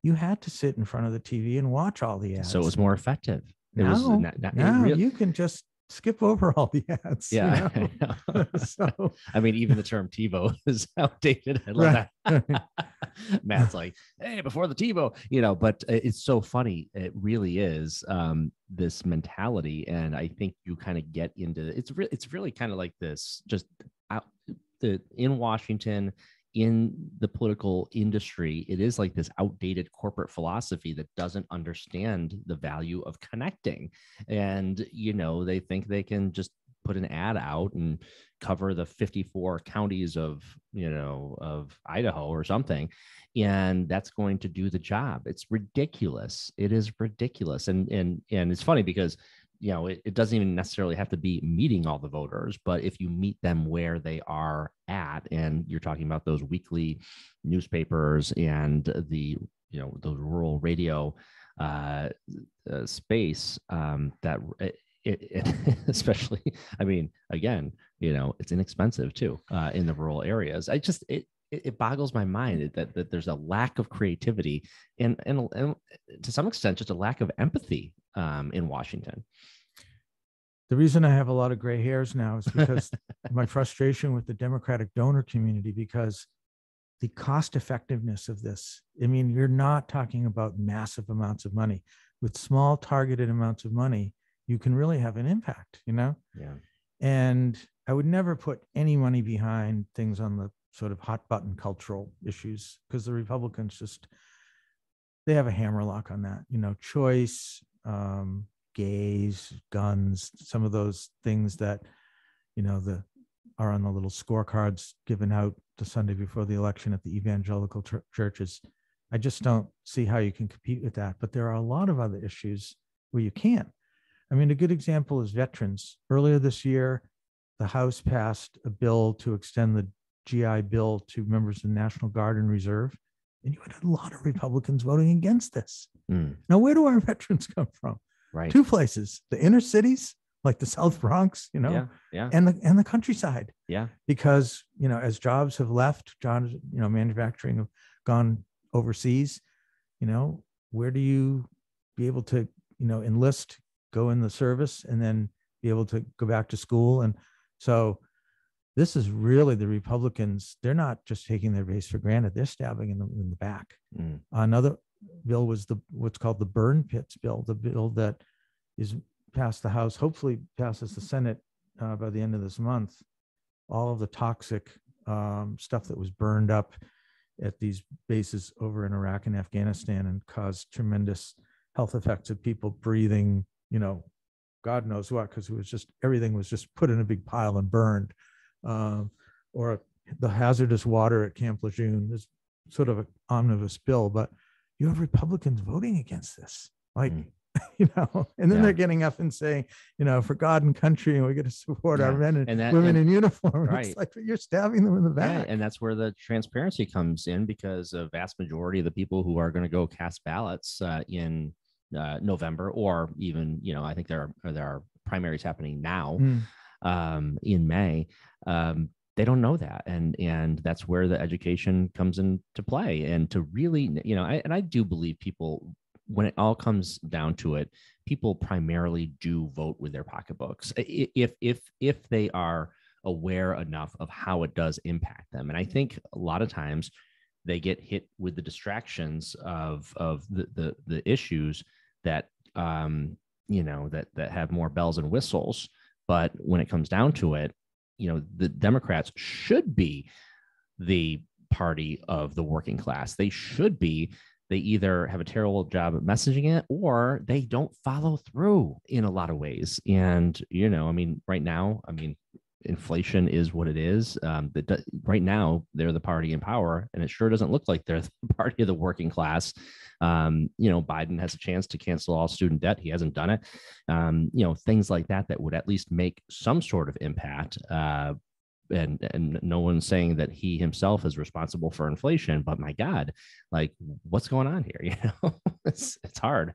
You had to sit in front of the TV and watch all the ads. So it was more effective. You can just skip over all the ads. Yeah. So, I mean, even the term TiVo is outdated. I love that. Matt's like, hey, before the TiVo, but it's so funny. It really is this mentality. And I think you kind of get into it's really kind of like this, just in Washington, in the political industry, it is like this outdated corporate philosophy that doesn't understand the value of connecting. And, they think they can just put an ad out and cover the 54 counties of Idaho or something. And that's going to do the job. It's ridiculous. It is ridiculous. And it's funny because it doesn't even necessarily have to be meeting all the voters, but if you meet them where they are at, and you're talking about those weekly newspapers and the rural radio space, that especially, I mean, again, it's inexpensive too in the rural areas. It boggles my mind that there's a lack of creativity and to some extent just a lack of empathy in Washington. The reason I have a lot of gray hairs now is because my frustration with the Democratic donor community, because the cost effectiveness of this, I mean, you're not talking about massive amounts of money. With small targeted amounts of money, you can really have an impact, Yeah. And I would never put any money behind things on the sort of hot button cultural issues, because the Republicans they have a hammerlock on that, choice, gays, guns, some of those things that, are on the little scorecards given out the Sunday before the election at the evangelical churches. I just don't see how you can compete with that. But there are a lot of other issues where you can't. I mean, a good example is veterans. Earlier this year, the House passed a bill to extend the GI Bill to members of the National Guard and Reserve. And you had a lot of Republicans voting against this. Now, where do our veterans come from? Right. Two places: the inner cities, like the South Bronx, and the countryside. Yeah. Because, as jobs have left, manufacturing have gone overseas, where do you be able to, enlist, go in the service, and then be able to go back to school? And so this is really the Republicans. They're not just taking their base for granted. They're stabbing in the back. Another bill was what's called the burn pits bill, the bill that is passed the House, hopefully passes the Senate by the end of this month. All of the toxic stuff that was burned up at these bases over in Iraq and Afghanistan and caused tremendous health effects of people breathing, God knows what, because everything was just put in a big pile and burned. Or the hazardous water at Camp Lejeune is sort of an omnibus bill, but you have Republicans voting against this, and then they're getting up and saying, for God and country, and we got to support our men and women in uniform. Right. It's like you're stabbing them in the back. Yeah, and that's where the transparency comes in, because a vast majority of the people who are going to go cast ballots in November, or even, I think there are primaries happening now in May. They don't know that, and that's where the education comes into play. And to really, I do believe people, when it all comes down to it, people primarily do vote with their pocketbooks if they are aware enough of how it does impact them. And I think a lot of times they get hit with the distractions of the issues that that have more bells and whistles. But when it comes down to it, the Democrats should be the party of the working class. They should be. They either have a terrible job at messaging it, or they don't follow through in a lot of ways. And, right now, inflation is what it is. Right now, they're the party in power, and it sure doesn't look like they're the party of the working class. Biden has a chance to cancel all student debt. He hasn't done it. Things like that would at least make some sort of impact. And no one's saying that he himself is responsible for inflation, but my God, what's going on here? It's hard.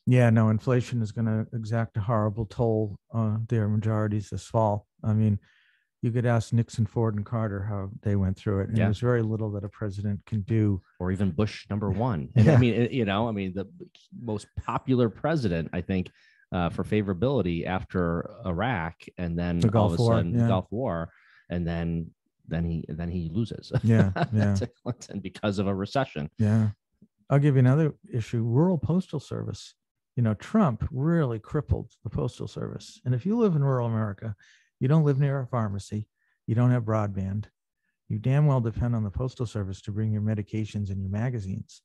Yeah, no, inflation is going to exact a horrible toll on their majorities this fall. You could ask Nixon, Ford, and Carter how they went through it. And there's very little that a president can do. Or even Bush #1. And the most popular president, I think, for favorability after Iraq, and then the Gulf War, the Gulf War, and then he loses. Yeah. to Clinton because of a recession. Yeah. I'll give you another issue: rural postal service. Trump really crippled the postal service. And if you live in rural America, you don't live near a pharmacy, you don't have broadband, you damn well depend on the postal service to bring your medications and your magazines.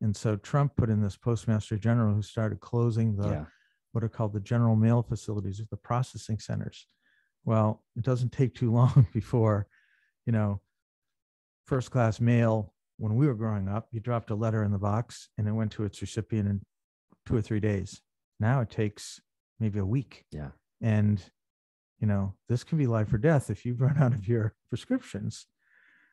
And so Trump put in this postmaster general who started closing what are called the general mail facilities, or the processing centers. Well, it doesn't take too long before, first class mail, when we were growing up, you dropped a letter in the box and it went to its recipient in 2 or 3 days. Now it takes maybe a week. Yeah. And, this can be life or death if you've run out of your prescriptions.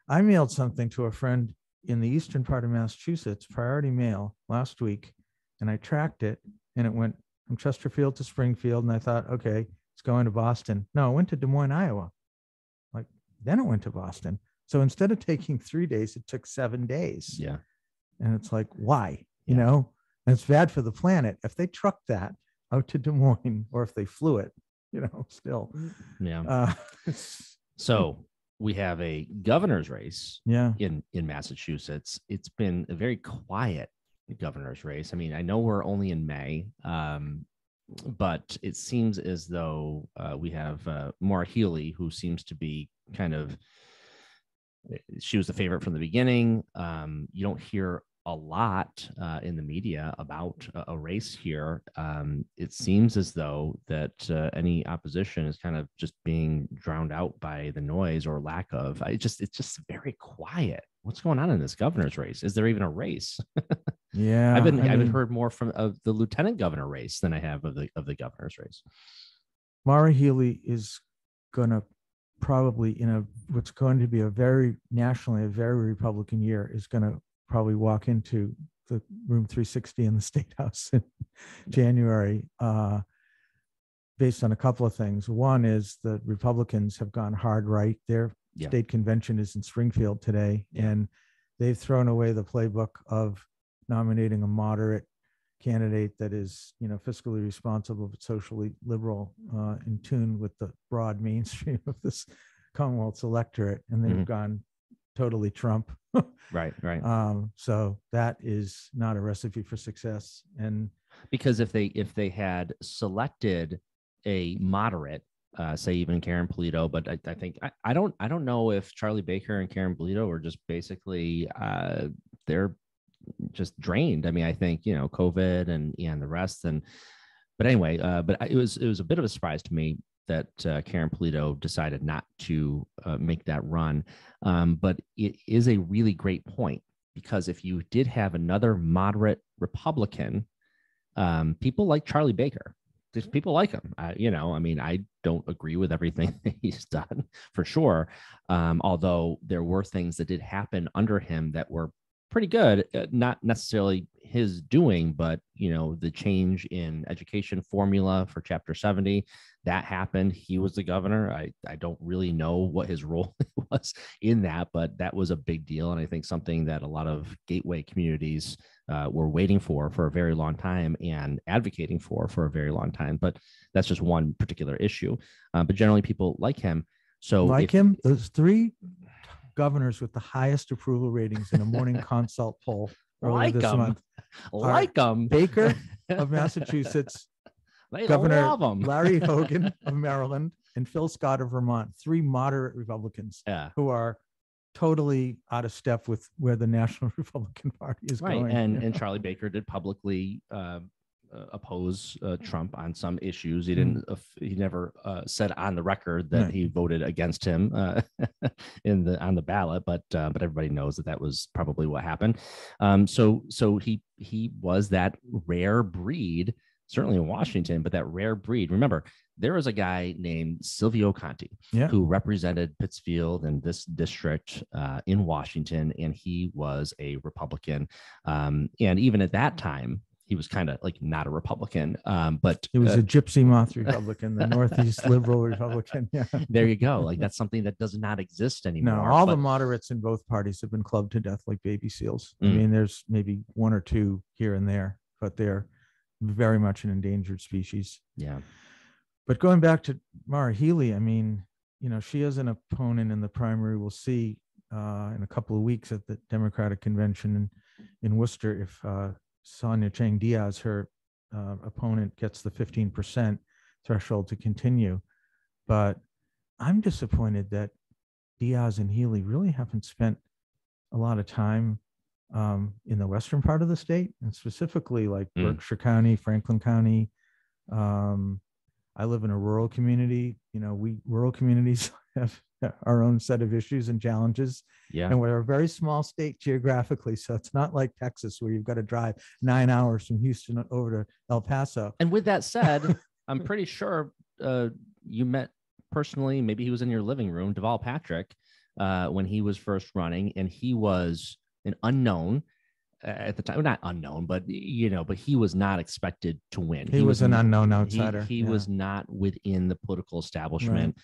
I mailed something to a friend in the eastern part of Massachusetts, priority mail, last week, and I tracked it, and it went from Chesterfield to Springfield. And I thought, okay, it's going to Boston. No, it went to Des Moines, Iowa. Then it went to Boston. So instead of taking 3 days, it took 7 days. Yeah. And it's like, why? And it's bad for the planet. If they trucked that out to Des Moines, or if they flew it, still. Yeah. So we have a governor's race in Massachusetts. It's been a very quiet governor's race. I know we're only in May, but it seems as though we have Maura Healey, who seems to be she was the favorite from the beginning. You don't hear a lot in the media about a race here. It seems as though that any opposition is kind of just being drowned out by the noise or lack of. It's just very quiet. What's going on in this governor's race? Is there even a race? Yeah, I've heard more of the lieutenant governor race than I have of the governor's race. Maura Healey is going to probably, what's going to be a very Republican year, is going to probably walk into the room 360 in the State House in January, based on a couple of things. One is the Republicans have gone hard right. Their state convention is in Springfield today, and they've thrown away the playbook of nominating a moderate candidate that is, fiscally responsible but socially liberal, in tune with the broad mainstream of this Commonwealth's electorate, and they've gone totally Trump. Right. So that is not a recipe for success. And because if they had selected a moderate, say even Karen Polito, but I think I don't know if Charlie Baker and Karen Polito were just basically they're just drained. I mean, I think COVID and the rest, but anyway, but it was a bit of a surprise to me that Karen Polito decided not to make that run. But it is a really great point, because if you did have another moderate Republican, people like Charlie Baker. There's people like him. I don't agree with everything that he's done, for sure. Although there were things that did happen under him that were pretty good, not necessarily his doing, but the change in education formula for Chapter 70 that happened. He was the governor. I don't really know what his role was in that, but that was a big deal, and I think something that a lot of gateway communities were waiting for a very long time and advocating for a very long time. But that's just one particular issue. But generally, people like him. So those three governors with the highest approval ratings in a Morning Consult poll earlier this month. Like them. Baker of Massachusetts, Governor Larry Hogan of Maryland, and Phil Scott of Vermont. Three moderate Republicans who are totally out of step with where the National Republican Party is going. And Charlie Baker did publicly oppose Trump on some issues. He didn't. He never said on the record that he voted against him on the ballot, but everybody knows that was probably what happened. So he was that rare breed, certainly in Washington, but that rare breed. Remember, there was a guy named Silvio Conti who represented Pittsfield and this district in Washington, and he was a Republican. And even at that time, he was kind of like not a Republican, but it was a gypsy moth Republican, the Northeast liberal Republican. Yeah, there you go. Like that's something that does not exist anymore. No, all the moderates in both parties have been clubbed to death like baby seals. I mean, there's maybe one or two here and there, but they're very much an endangered species. Yeah. But going back to Maura Healey, I mean, she has an opponent in the primary. We'll see in a couple of weeks at the Democratic convention in Worcester if Sonia Chang Diaz, her opponent, gets the 15% threshold to continue. But I'm disappointed that Diaz and Healey really haven't spent a lot of time in the western part of the state, and specifically like Berkshire County, Franklin County. I live in a rural community. Rural communities have our own set of issues and challenges. Yeah. And we're a very small state geographically. So it's not like Texas where you've got to drive 9 hours from Houston over to El Paso. And with that said, I'm pretty sure you met personally, maybe he was in your living room, Deval Patrick, when he was first running, and he was an unknown at the time. Not unknown, but but he was not expected to win. He was an unknown outsider. He was not within the political establishment. Right.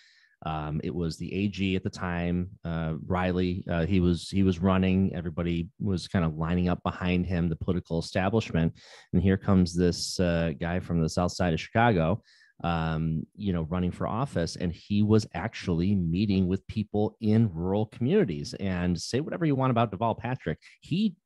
It was the AG at the time, Reilly. He was running. Everybody was kind of lining up behind him, the political establishment. And here comes this guy from the south side of Chicago, running for office. And he was actually meeting with people in rural communities. And say whatever you want about Deval Patrick, he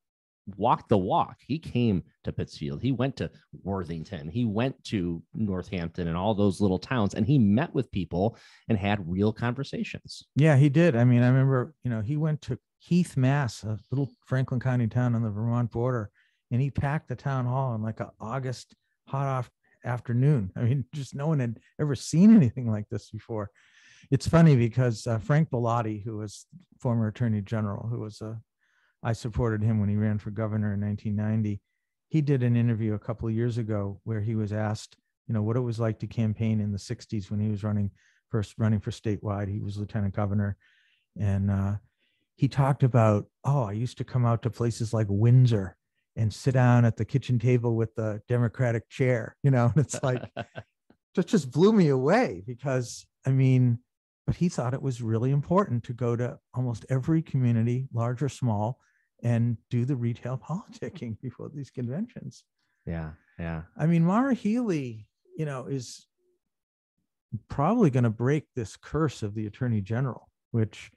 walked the walk. He came to Pittsfield. He went to Worthington. He went to Northampton and all those little towns, and he met with people and had real conversations. Yeah, he did. I mean, I remember, he went to Heath, Mass, a little Franklin County town on the Vermont border, and he packed the town hall in like an August hot off afternoon. I mean, just no one had ever seen anything like this before. It's funny because Frank Bellotti, who was former Attorney General, I supported him when he ran for governor in 1990. He did an interview a couple of years ago where he was asked, what it was like to campaign in the 60s when he was running for statewide. He was lieutenant governor. And he talked about, I used to come out to places like Windsor and sit down at the kitchen table with the Democratic chair, and it's like, it just blew me away because, but he thought it was really important to go to almost every community, large or small, and do the retail politicking before these conventions. Yeah. Maura Healey, is probably going to break this curse of the attorney general, which,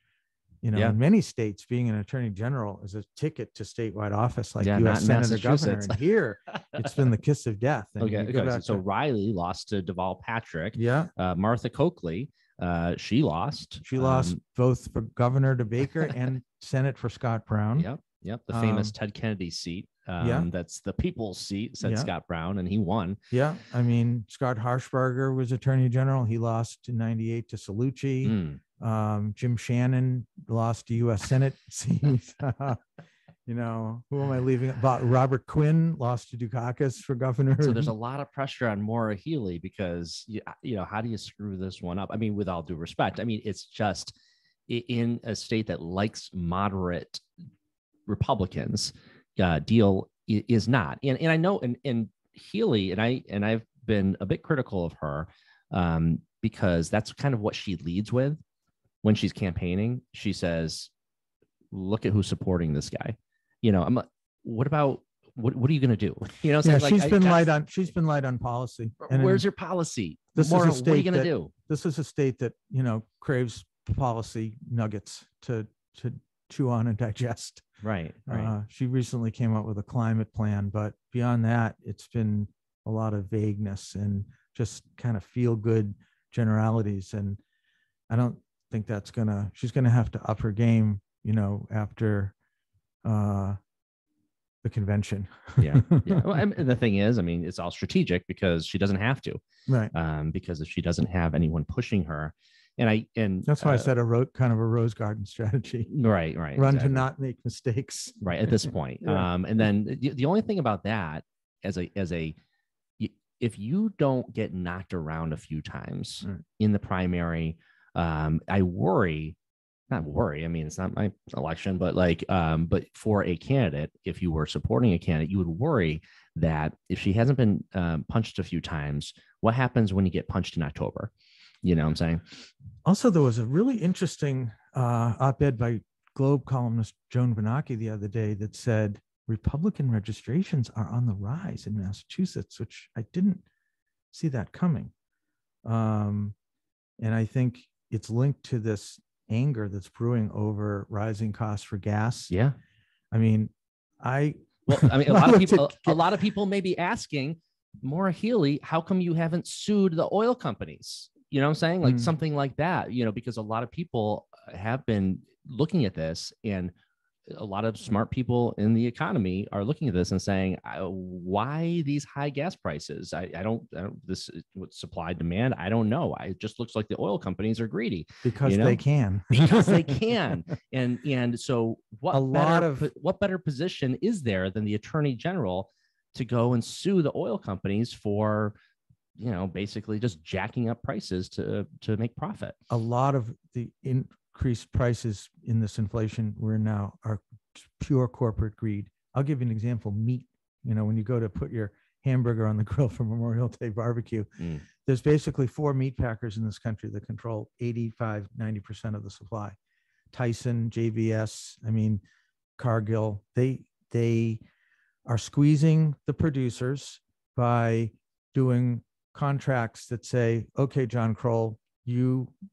in many states, being an attorney general is a ticket to statewide office, like U.S. Senator, governor. And here, it's been the kiss of death. And okay. So Reilly lost to Deval Patrick. Yeah. Martha Coakley, she lost. She lost both for governor to Baker and Senate for Scott Brown. Yep. The famous Ted Kennedy seat. That's the people's seat, said Scott Brown, and he won. Yeah. Scott Harshbarger was attorney general. He lost in 98 to Salucci. Jim Shannon lost to U.S. Senate seat. Who am I leaving? Robert Quinn lost to Dukakis for governor. So there's a lot of pressure on Maura Healey because, how do you screw this one up? With all due respect, it's just in a state that likes moderate Republicans, deal is not. And I know, and Healey, and I've been a bit critical of her because that's kind of what she leads with when she's campaigning. She says, look at who's supporting this guy. I'm like, what about what are you going to do? She's been light on policy. And where's your policy? What are you going to do? This is a state that, craves policy nuggets to chew on and digest. Right. She recently came out with a climate plan, but beyond that, it's been a lot of vagueness and just kind of feel good generalities. And I don't think she's going to have to up her game, after the convention. Yeah. Well, and the thing is, it's all strategic because she doesn't have to, right? Because if she doesn't have anyone pushing her, and that's why I said kind of a rose garden strategy. Right. Run exactly. to not make mistakes. Right at this point. Yeah. And then the only thing about that if you don't get knocked around a few times in the primary, I worry. Not worry. It's not my election, but but for a candidate, if you were supporting a candidate, you would worry that if she hasn't been punched a few times, what happens when you get punched in October? You know what I'm saying? Also, there was a really interesting op-ed by Globe columnist Joan Bernanke the other day that said Republican registrations are on the rise in Massachusetts, which I didn't see that coming. And I think it's linked to this anger that's brewing over rising costs for gas. Yeah. A lot of people may be asking, Maura Healey, how come you haven't sued the oil companies? You know what I'm saying? Like something like that, because a lot of people have been looking at this, and a lot of smart people in the economy are looking at this and saying, why these high gas prices? I don't this supply demand. I don't know. It just looks like the oil companies are greedy because they can, And so what better position is there than the attorney general to go and sue the oil companies for, basically just jacking up prices to make profit? A lot of the increased prices in this inflation we're in now are pure corporate greed. I'll give you an example. Meat, when you go to put your hamburger on the grill for Memorial Day barbecue, there's basically 4 meat packers in this country that control 85-90% of the supply. Tyson, JBS, Cargill, they are squeezing the producers by doing contracts that say, okay, John Kroll,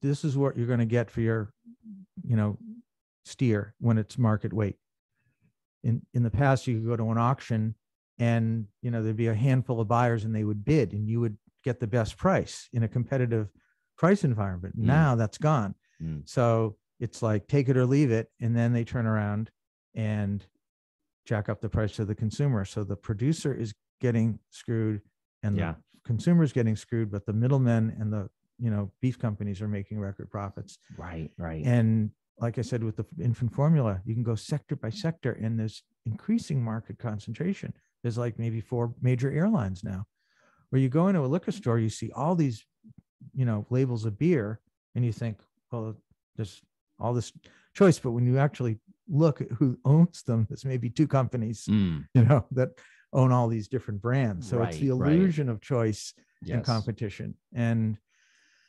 this is what you're going to get for your, steer when it's market weight. In the past, you could go to an auction and, there'd be a handful of buyers and they would bid and you would get the best price in a competitive price environment. Now that's gone. So it's like take it or leave it. And then they turn around and jack up the price to the consumer. So the producer is getting screwed and the consumer is getting screwed, but the middlemen and the, beef companies are making record profits. Right. Right. And like I said, with the infant formula, you can go sector by sector, and there's increasing market concentration. There's like maybe 4 major airlines now, where you go into a liquor store, you see all these, labels of beer, and you think, well, there's all this choice. But when you actually look at who owns them, there's maybe 2 companies, that own all these different brands. So it's the illusion of choice and competition. And,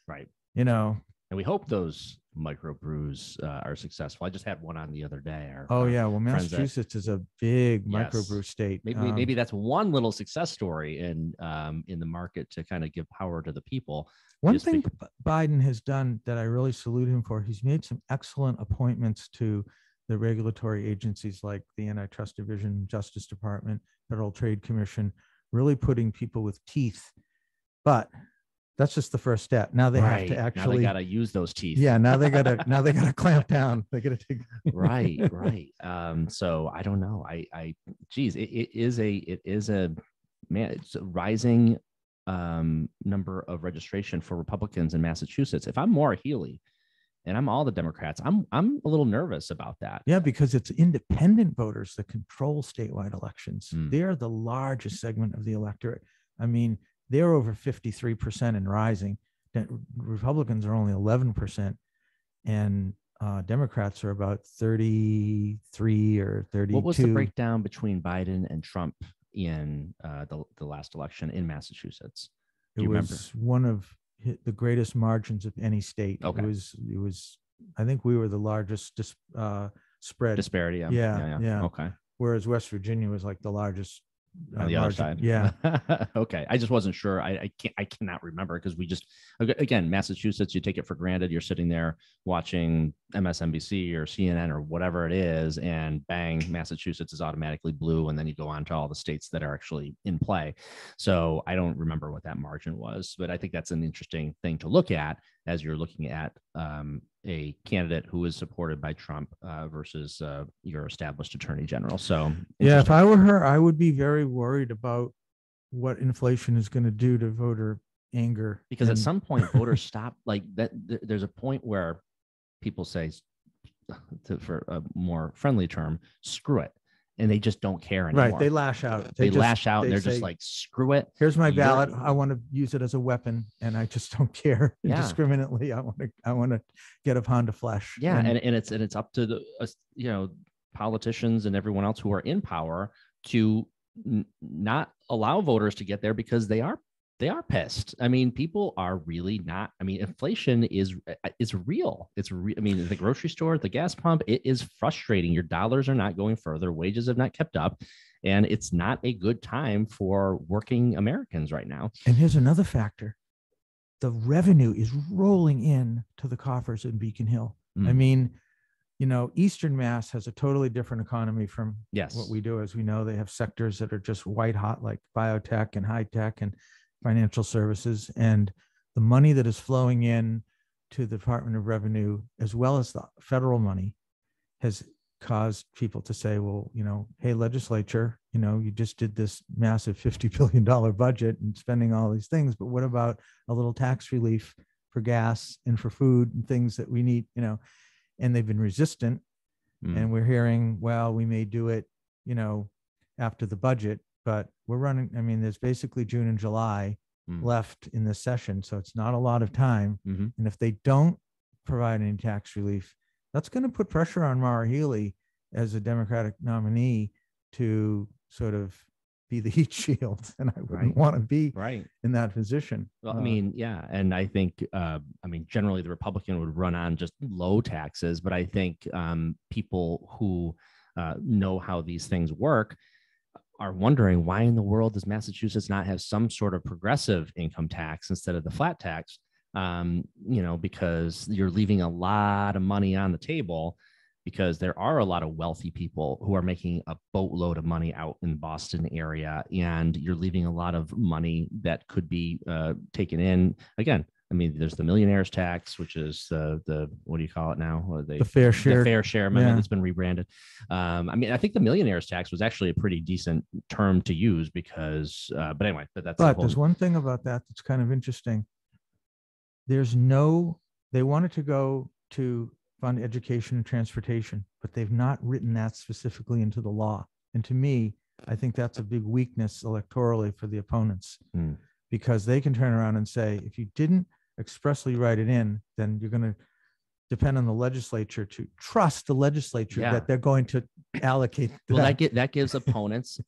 and we hope those microbrews are successful. I just had one on the other day. Well, Massachusetts is a big microbrew state. Maybe that's one little success story in the market to kind of give power to the people. One thing Biden has done that I really salute him for, he's made some excellent appointments to the regulatory agencies like the Antitrust Division, Justice Department, Federal Trade Commission, really putting people with teeth. But that's just the first step. Now they have to actually. Now they got to use those teeth. Yeah. Now they got to clamp down. They got to take. Right. So I don't know. It is a man. It's a rising number of registration for Republicans in Massachusetts. If I'm Maura Healey, and I'm all the Democrats, I'm a little nervous about that. Yeah, because it's independent voters that control statewide elections. They are the largest segment of the electorate. I mean, they're over 53% and rising. Republicans are only 11%, and Democrats are about 33 or 32. What was the breakdown between Biden and Trump in the last election in Massachusetts? It was one of the greatest margins of any state. Okay. It was. I think we were the largest spread disparity. Yeah. Okay. Whereas West Virginia was like the largest on the other side. Yeah. Okay. I just wasn't sure. I cannot remember because we just, again, Massachusetts, you take it for granted. You're sitting there watching MSNBC or CNN or whatever it is, and bang, Massachusetts is automatically blue. And then you go on to all the states that are actually in play. So I don't remember what that margin was, but I think that's an interesting thing to look at as you're looking at a candidate who is supported by Trump versus your established attorney general. So yeah, if I were her, I would be very worried about what inflation is going to do to voter anger. Because at some point, voters stop like that. There's a point where people say, for a more friendly term, screw it. And they just don't care anymore. Right. They lash out. They lash out and they're just like, screw it. Here's my ballot. I want to use it as a weapon, and I just don't care indiscriminately. I want to get upon the flesh. Yeah. And it's up to the, politicians and everyone else who are in power to not allow voters to get there, because they are pissed. I mean, people are really not. I mean, inflation is real. It's real. I mean, at the grocery store, at the gas pump, it is frustrating. Your dollars are not going further. Wages have not kept up. And it's not a good time for working Americans right now. And here's another factor. The revenue is rolling in to the coffers in Beacon Hill. I mean, Eastern Mass has a totally different economy from what we do. As we know, they have sectors that are just white hot, like biotech and high tech and financial services, and the money that is flowing in to the Department of Revenue, as well as the federal money, has caused people to say, well, hey, legislature, you just did this massive $50 billion budget and spending all these things, but what about a little tax relief for gas and for food and things that we need, and they've been resistant. And we're hearing, well, we may do it, after the budget, but we're running. I mean, there's basically June and July left in this session. So it's not a lot of time. And if they don't provide any tax relief, that's going to put pressure on Maura Healey as a Democratic nominee to sort of be the heat shield. And I wouldn't want to be in that position. Well, I mean, yeah. And I think, generally the Republican would run on just low taxes, but I think people who know how these things work are wondering, why in the world does Massachusetts not have some sort of progressive income tax instead of the flat tax? Because you're leaving a lot of money on the table, because there are a lot of wealthy people who are making a boatload of money out in the Boston area, and you're leaving a lot of money that could be taken in. Again, I mean, there's the millionaire's tax, which is the what do you call it now? The fair share. The fair share amendment Yeah. that's been rebranded. I mean, I think the millionaire's tax was actually a pretty decent term to use because, but anyway, But there's one thing about that that's kind of interesting. They wanted to go to fund education and transportation, but they've not written that specifically into the law. And to me, I think that's a big weakness electorally for the opponents, because they can turn around and say, if you didn't expressly write it in, then you're going to depend on the legislature to trust the legislature that they're going to allocate. That gives opponents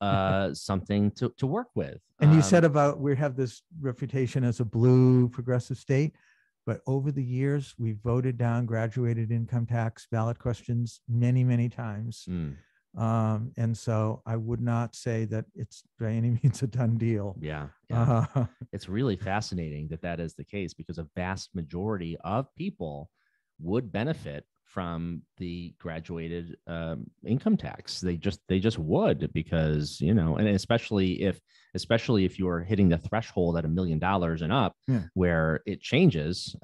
something to work with. And you said about we have this reputation as a blue progressive state, but over the years we've voted down graduated income tax ballot questions many, many times. And so I would not say that it's by any means a done deal. Yeah. It's really fascinating that is the case, because a vast majority of people would benefit from the graduated income tax. They just would, because, and especially if you're hitting the threshold at $1 million and up, where it changes,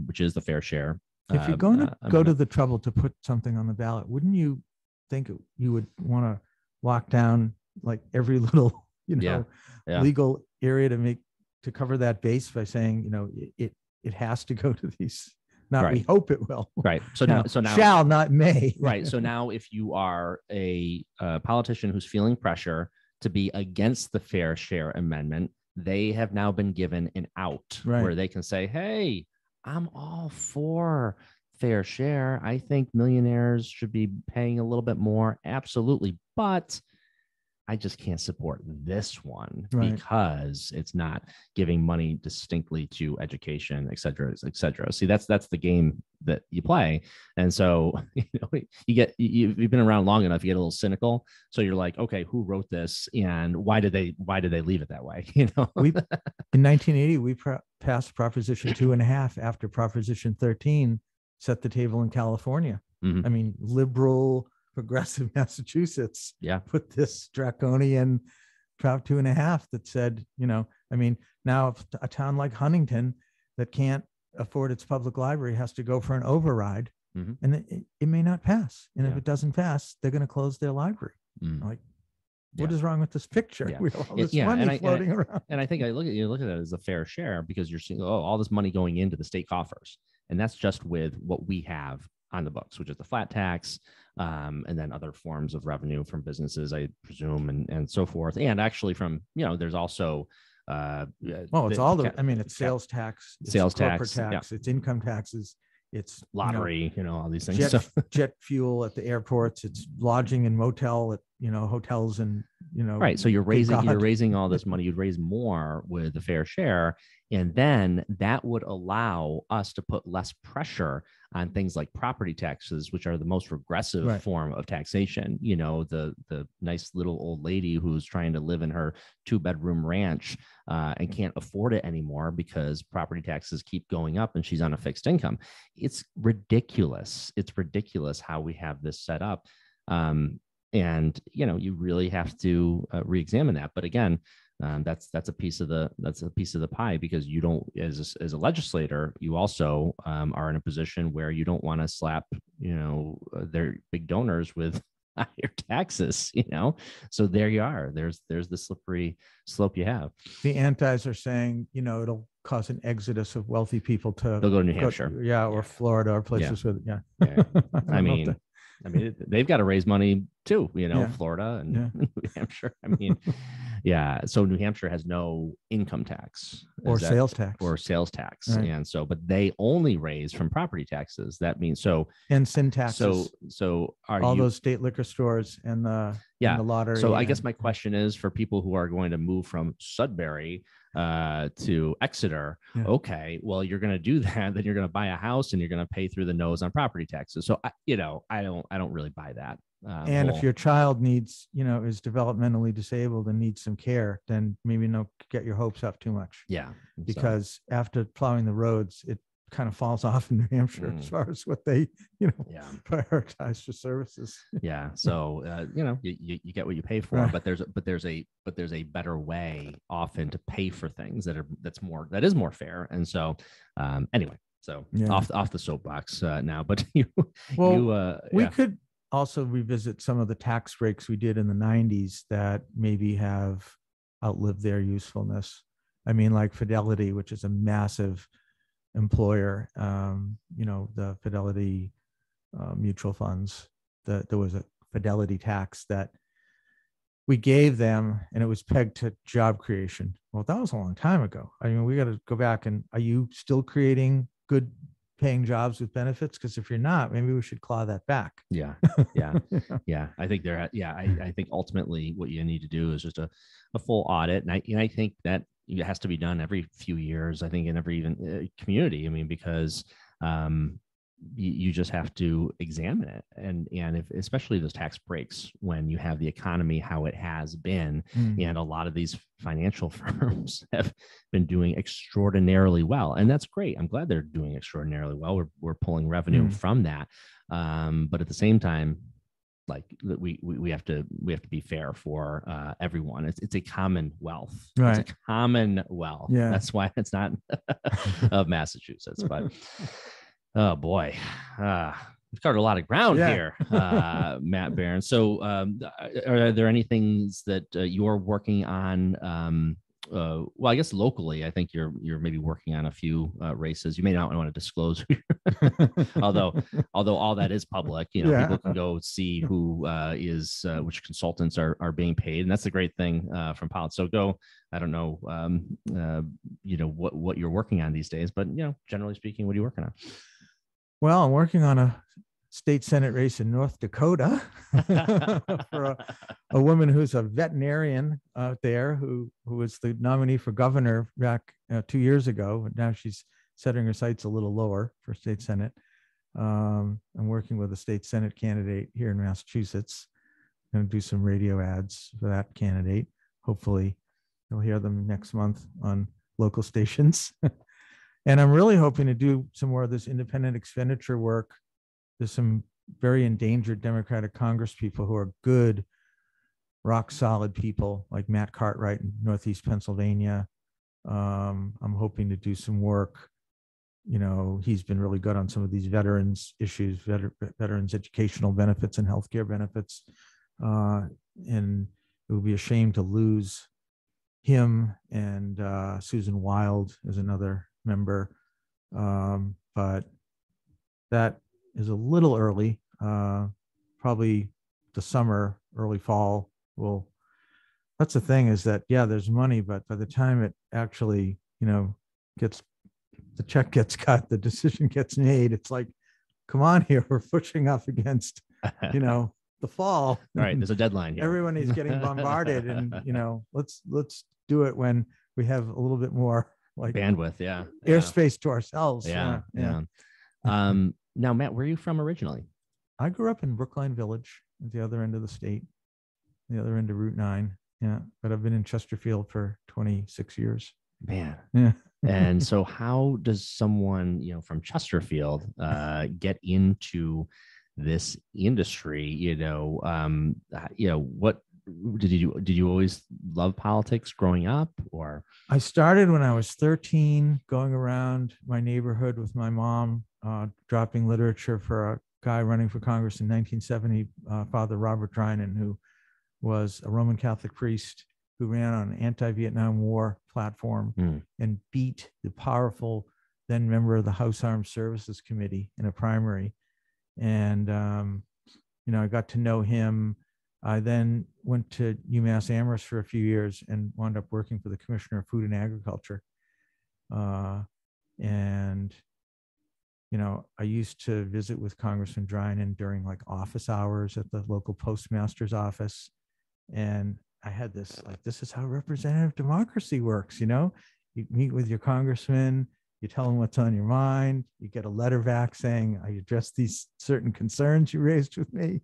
which is the fair share. If you're going to go to the trouble to put something on the ballot, wouldn't you think you would want to lock down like every little, legal area to cover that base by saying, it has to go to these. Not we hope it will. Right. So now shall, not may. Right. So now if you are a politician who's feeling pressure to be against the fair share amendment, they have now been given an out where they can say, hey, I'm all for fair share. I think millionaires should be paying a little bit more. Absolutely. But I just can't support this one because it's not giving money distinctly to education, et cetera, et cetera. See, that's the game that you play. And so, you've been around long enough, you get a little cynical. So you're like, okay, who wrote this and why did they leave it that way? In 1980, we passed Proposition 2.5 after Proposition 13 set the table in California. I mean, liberal progressive Massachusetts put this draconian Prop 2.5 that said, now a town like Huntington that can't afford its public library has to go for an override, and it may not pass. And if it doesn't pass, they're going to close their library. Like, what is wrong with this picture? We have all this money floating around. And I think you look at it as a fair share, because you're seeing all this money going into the state coffers, and that's just with what we have on the books, which is the flat tax, and then other forms of revenue from businesses, I presume, and so forth. And actually from, there's also, it's sales tax, it's corporate tax, it's income taxes, it's lottery, all these things. Jet fuel at the airports, it's lodging and motel at, hotels and, Right. So you're raising all this money. You'd raise more with the fair share. And then that would allow us to put less pressure on things like property taxes, which are the most regressive form of taxation. The nice little old lady who's trying to live in her 2-bedroom ranch and can't afford it anymore because property taxes keep going up and she's on a fixed income. It's ridiculous. It's ridiculous how we have this set up. And you really have to re-examine that. But again, that's a piece of the pie, because you don't, as a legislator, you also are in a position where you don't want to slap their big donors with higher taxes. So there you are. There's the slippery slope you have. The antis are saying it'll cause an exodus of wealthy people to they'll go to New Hampshire, or Florida, or places with I mean, they've got to raise money too, Florida and New Hampshire. So New Hampshire has no income tax or sales tax. Right. And so, but they only raise from property taxes. That means and sin taxes. So are all those state liquor stores and the lottery. So I guess my question is for people who are going to move from Sudbury to Exeter. Okay, well, you're going to do that, then you're going to buy a house and you're going to pay through the nose on property taxes. So I don't really buy that. And if your child needs, is developmentally disabled and needs some care, then maybe don't get your hopes up too much. Yeah. Because after plowing the roads, kind of falls off in New Hampshire as far as what they, Yeah. prioritize for services. Yeah. So, you get what you pay for, Right. but there's a better way often to pay for things that is more fair. And so, anyway, so Yeah. off the soapbox now, but we could also revisit some of the tax breaks we did in the 90s that maybe have outlived their usefulness. I mean, like Fidelity, which is a massive employer, the Fidelity mutual funds, there was a Fidelity tax that we gave them, and it was pegged to job creation. Well, that was a long time ago. I mean, we got to go back and, are you still creating good paying jobs with benefits? Because if you're not, maybe we should claw that back. Yeah. I think I think ultimately what you need to do is just a full audit. And I think that it has to be done every few years, I think, in every even community. I mean, because you just have to examine it. And if, especially those tax breaks, when you have the economy how it has been, and a lot of these financial firms have been doing extraordinarily well. And that's great. I'm glad they're doing extraordinarily well. We're pulling revenue from that. But at the same time, like we have to be fair for everyone. It's a commonwealth. Right. It's a commonwealth. Yeah. That's why it's not of Massachusetts. But oh boy, we've covered a lot of ground here, Matt Barron. So, are there any things that you're working on? Well, I guess locally, I think you're maybe working on a few races. You may not want to disclose, although all that is public. People can go see who which consultants are being paid, and that's the great thing from politics. So go. I don't know, what you're working on these days, but generally speaking, what are you working on? Well, I'm working on a state Senate race in North Dakota for a woman who's a veterinarian out there who was the nominee for governor back 2 years ago. But now she's setting her sights a little lower for state Senate. I'm working with a state Senate candidate here in Massachusetts. I'm going to do some radio ads for that candidate. Hopefully you'll hear them next month on local stations. And I'm really hoping to do some more of this independent expenditure work. There's some very endangered Democratic Congress people who are good, rock solid people like Matt Cartwright in Northeast Pennsylvania. I'm hoping to do some work. He's been really good on some of these veterans issues, veterans educational benefits and healthcare benefits. And it would be a shame to lose him, and Susan Wild is another member. But that is a little early, probably the summer, early fall. Well, that's the thing, is that, there's money, but by the time it actually, the check gets cut, the decision gets made, it's like, come on here, we're pushing up against, the fall. Right. There's a deadline here. Everyone is getting bombarded, and, let's do it when we have a little bit more like bandwidth. Airspace to ourselves. Yeah. Now, Matt, where are you from originally? I grew up in Brookline Village at the other end of the state, the other end of Route 9. Yeah. But I've been in Chesterfield for 26 years. Man. Yeah. And so how does someone, from Chesterfield get into this industry? What did you always love politics growing up, or? I started when I was 13, going around my neighborhood with my mom, dropping literature for a guy running for Congress in 1970, Father Robert Drinan, who was a Roman Catholic priest who ran on an anti-Vietnam War platform and beat the powerful then member of the House Armed Services Committee in a primary. And, I got to know him. I then went to UMass Amherst for a few years and wound up working for the Commissioner of Food and Agriculture. I used to visit with Congressman Drinan during like office hours at the local postmaster's office. And I had this, this is how representative democracy works. You meet with your congressman, you tell them what's on your mind, you get a letter back saying, I addressed these certain concerns you raised with me.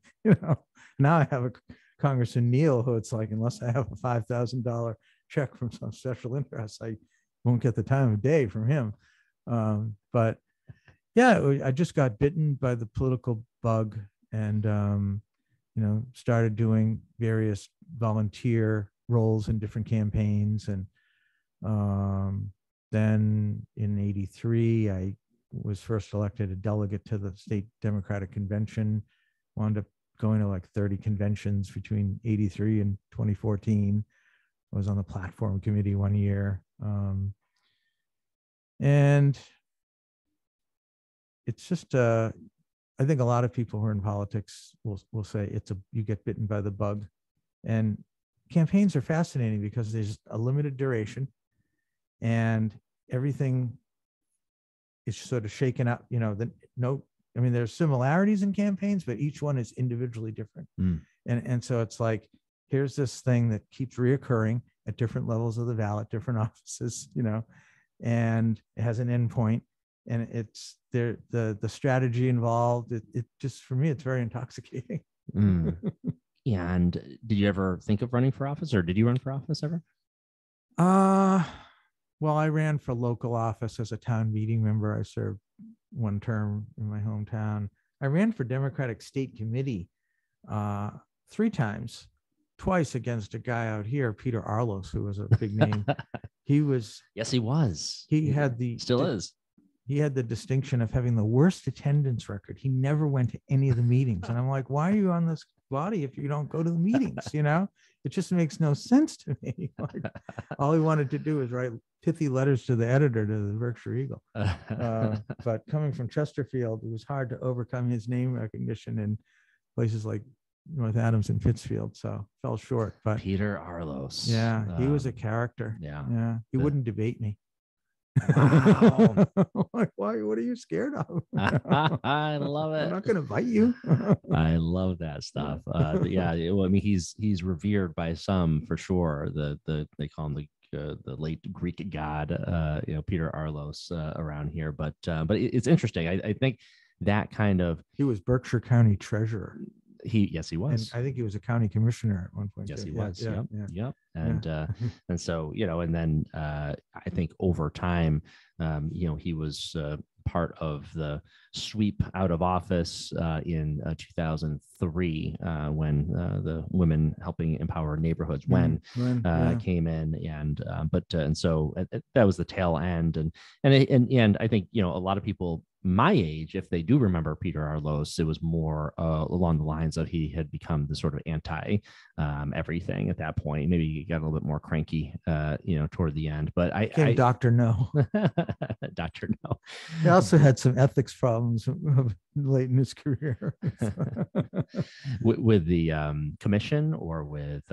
Now I have a Congressman Neal who it's like, unless I have a $5,000 check from some special interest, I won't get the time of day from him. But Yeah, I just got bitten by the political bug, and started doing various volunteer roles in different campaigns. And then in '83, I was first elected a delegate to the state Democratic Convention. Wound up going to like 30 conventions between '83 and 2014. I was on the platform committee one year. And it's just, I think a lot of people who are in politics will say you get bitten by the bug. And campaigns are fascinating because there's a limited duration and everything is sort of shaken up, there's similarities in campaigns, but each one is individually different. And so it's like, here's this thing that keeps reoccurring at different levels of the ballot, different offices, and it has an endpoint, and it's there, the strategy involved. It just, for me, it's very intoxicating. Yeah. And did you ever think of running for office, or did you run for office ever? Well, I ran for local office as a town meeting member. I served one term in my hometown. I ran for Democratic State Committee 3 times, twice against a guy out here, Peter Arlos, who was a big name. He was. Yes, he was. He had still is. He had the distinction of having the worst attendance record. He never went to any of the meetings. And I'm like, why are you on this body if you don't go to the meetings? It just makes no sense to me. Like, all he wanted to do was write pithy letters to the editor to the Berkshire Eagle. But coming from Chesterfield, it was hard to overcome his name recognition in places like North Adams and Pittsfield. So fell short. But Peter Arlos. Yeah, he was a character. Yeah. He wouldn't debate me. Wow. Like, why? What are you scared of? I love it. I'm not going to bite you. I love that stuff. Yeah, well, I mean, he's revered by some for sure. They call him the late Greek god, Peter Arlos around here. But it's interesting. I think that kind of, he was Berkshire County treasurer. He was. And I think he was a county commissioner at one point. Yes, too. he was. Yeah. And and so, and then I think over time, he was part of the sweep out of office in 2003 when the Women Helping Empower Neighborhoods came in, and so that was the tail end, and I think a lot of people my age, if they do remember Peter Arlos, it was more along the lines of he had become the sort of anti everything at that point. Maybe he got a little bit more cranky, toward the end. But I Dr. No. Dr. No. He also had some ethics problems late in his career. with the commission, or with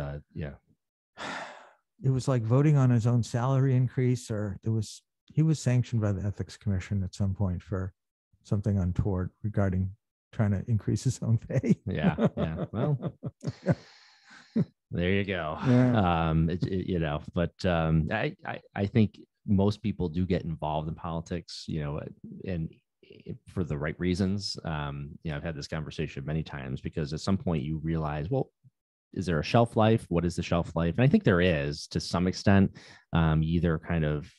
It was like voting on his own salary increase, or he was sanctioned by the ethics commission at some point for something untoward regarding trying to increase his own pay. Yeah. Well, there you go. Yeah. But I think most people do get involved in politics, and for the right reasons. I've had this conversation many times, because at some point you realize, well, is there a shelf life? What is the shelf life? And I think there is, to some extent. You either kind of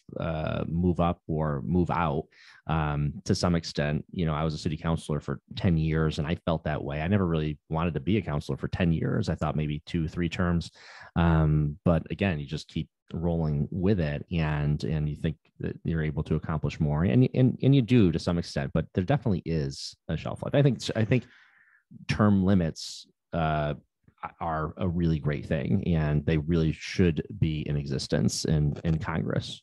move up or move out. To some extent, I was a city councilor for 10 years, and I felt that way. I never really wanted to be a councilor for 10 years. I thought maybe 2-3 terms. But again, you just keep rolling with it, and you think that you're able to accomplish more, and you do to some extent. But there definitely is a shelf life. I think term limits are a really great thing, and they really should be in existence in Congress.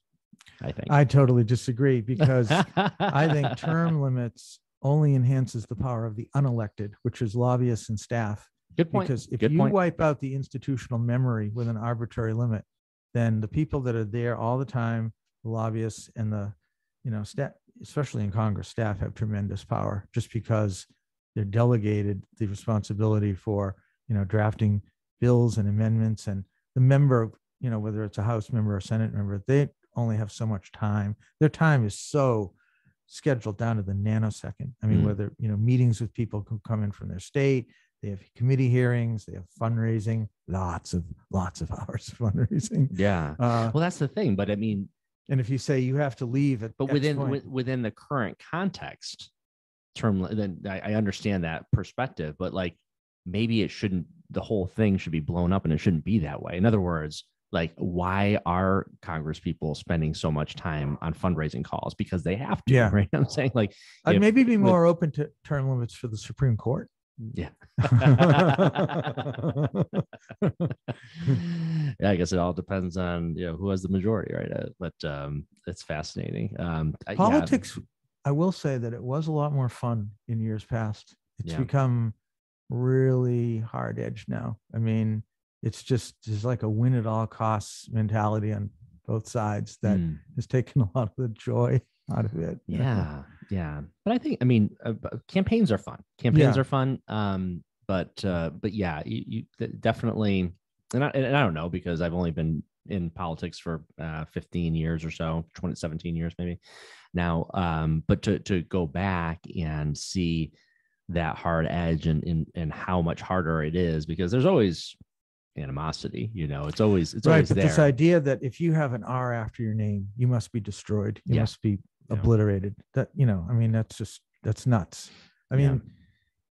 I totally disagree, because I think term limits only enhances the power of the unelected, which is lobbyists and staff. Good point. Because if you wipe out the institutional memory with an arbitrary limit, then the people that are there all the time, the lobbyists and the staff, especially in Congress, staff have tremendous power, just because they're delegated the responsibility for drafting bills and amendments, and the member, whether it's a House member or Senate member, they only have so much time. Their time is so scheduled down to the nanosecond. I mean, whether, meetings with people who come in from their state, they have committee hearings, they have fundraising, lots of hours of fundraising. Yeah. Well, that's the thing. But I mean, And if you say you have to leave at but X point, within the current context term, then I understand that perspective, but like maybe it shouldn't, the whole thing should be blown up and it shouldn't be that way. In other words, like, why are Congress people spending so much time on fundraising calls? Because they have to, yeah. right? I'm saying, like, I'd maybe be more open to term limits for the Supreme Court. Yeah. Yeah, I guess it all depends on, who has the majority, right? But it's fascinating. Politics, I will say that it was a lot more fun in years past. It's become really hard edged now. I mean, there's like a win at all costs mentality on both sides that has taken a lot of the joy out of it. Yeah. But I think, campaigns are fun. Campaigns are fun. But yeah, you definitely, and I don't know, because I've only been in politics for 15 years or so, 17 years maybe now. But to go back and see that hard edge and how much harder it is, because there's always animosity, it's always right. But there. This idea that if you have an R after your name, you must be destroyed. You must be obliterated. That, that's nuts. I mean,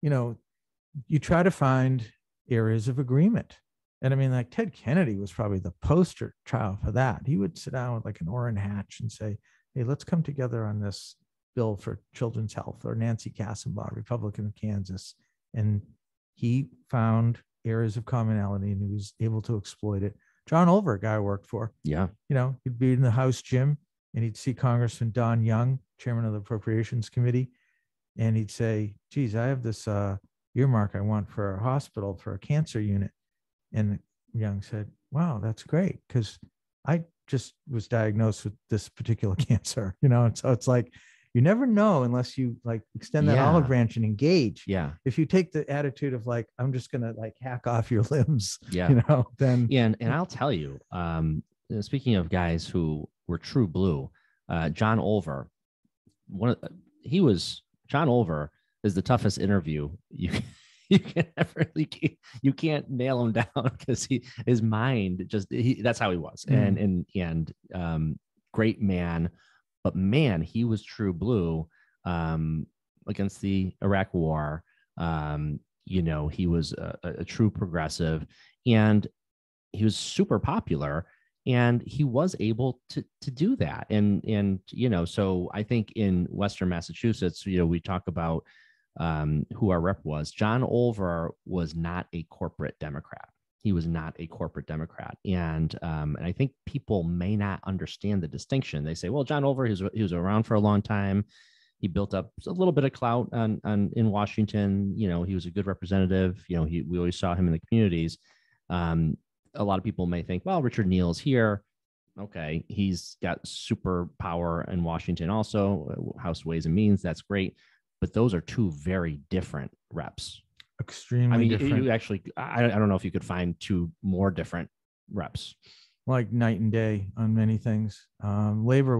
you try to find areas of agreement. And I mean, like Ted Kennedy was probably the poster child for that. He would sit down with like an Orrin Hatch and say, hey, let's come together on this bill for children's health, or Nancy Kassenbach, Republican of Kansas. And he found areas of commonality and he was able to exploit it. John Oliver, a guy I worked for. Yeah. He'd be in the House gym and he'd see Congressman Don Young, chairman of the Appropriations Committee. And he'd say, geez, I have this earmark I want for a hospital for a cancer unit. And Young said, wow, that's great, because I just was diagnosed with this particular cancer, and so it's like, you never know unless you like extend that olive branch and engage. Yeah. If you take the attitude of like, I'm just going to like hack off your limbs, then. Yeah. And I'll tell you, speaking of guys who were true blue, John Oliver, John Oliver is the toughest interview you can ever, you can't nail him down, because his mind that's how he was. And great man, but man, he was true blue against the Iraq War. He was a true progressive, and he was super popular, and he was able to do that. And so I think in Western Massachusetts, we talk about who our rep was. John Oliver was not a corporate Democrat. He was not a corporate Democrat. And I think people may not understand the distinction. They say, well, John Oliver, he was around for a long time. He built up a little bit of clout in Washington. He was a good representative. We always saw him in the communities. A lot of people may think, well, Richard Neal is here. Okay, he's got super power in Washington also, House Ways and Means. That's great. But those are two very different reps. Extremely different. You actually, I don't know if you could find two more different reps. Like night and day on many things. Oliver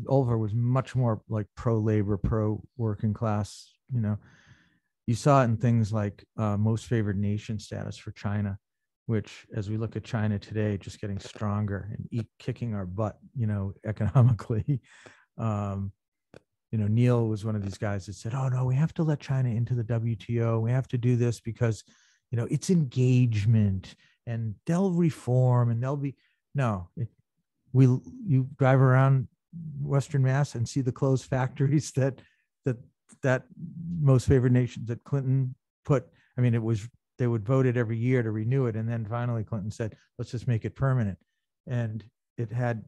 was much more like pro-labor, pro-working class. You saw it in things like most favored nation status for China, which, as we look at China today, just getting stronger and kicking our butt, economically. Neal was one of these guys that said, oh, no, we have to let China into the WTO. We have to do this because, it's engagement and they'll reform and they'll be, you drive around Western Mass and see the closed factories that most favored nations that Clinton put. I mean, they would vote it every year to renew it. And then finally Clinton said, let's just make it permanent. And it had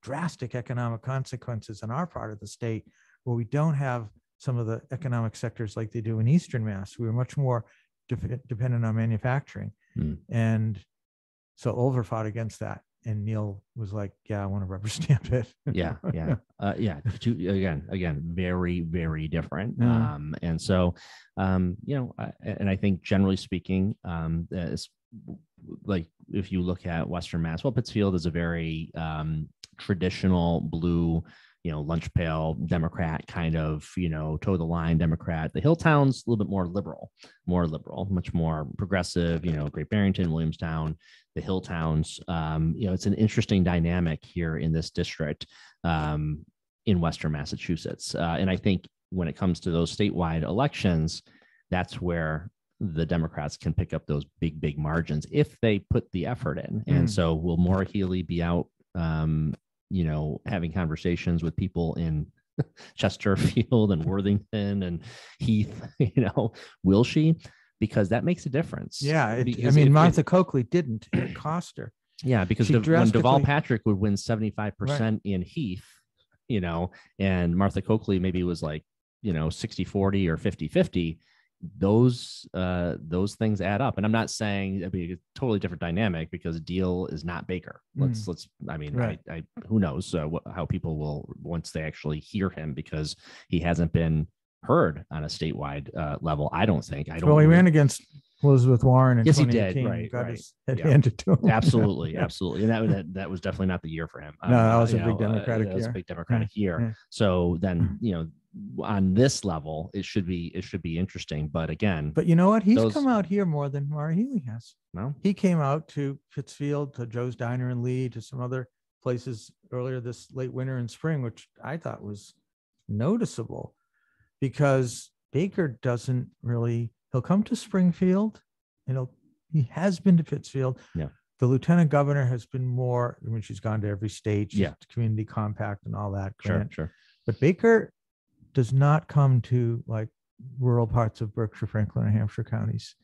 drastic economic consequences in our part of the state, where we don't have some of the economic sectors like they do in Eastern Mass. We were much more dependent on manufacturing. And so Oliver fought against that. And Neal was like, yeah, I want to rubber stamp it. Yeah. Again, very, very different. And so, and I think generally speaking, like if you look at Western Mass, Pittsfield is a very traditional blue lunch pail Democrat kind of, toe the line Democrat. The hill towns a little bit more liberal, much more progressive, Great Barrington, Williamstown, the hill towns. It's an interesting dynamic here in this district in Western Massachusetts. And I think when it comes to those statewide elections, that's where the Democrats can pick up those big margins if they put the effort in. And so will Maura Healey be out, having conversations with people in Chesterfield and Worthington and Heath, will she? Because that makes a difference. Yeah. Martha Coakley didn't. It cost her. Yeah, because when Deval Patrick would win 75% in Heath, and Martha Coakley maybe was like, 60-40 or 50-50, those things add up. And I'm not saying it'd be a totally different dynamic because Deal is not Baker. I who knows how people will, once they actually hear him, because he hasn't been heard on a statewide level. I don't think. He ran against Elizabeth Warren in 2018. He did. Right. Got his head handed to him. Absolutely. And that was definitely not the year for him. No, that was a big Democratic year. That was a big Democratic year. Yeah. So then, on this level, it should be interesting. But again, you know what? He's come out here more than Maura Healey has. No, he came out to Pittsfield, to Joe's Diner and Lee, to some other places earlier this late winter and spring, which I thought was noticeable, because Baker doesn't really. He'll come to Springfield, and he has been to Pittsfield. Yeah. The lieutenant governor has been more. She's gone to every state. Community compact and all that. Sure. But Baker does not come to like rural parts of Berkshire, Franklin, and Hampshire counties.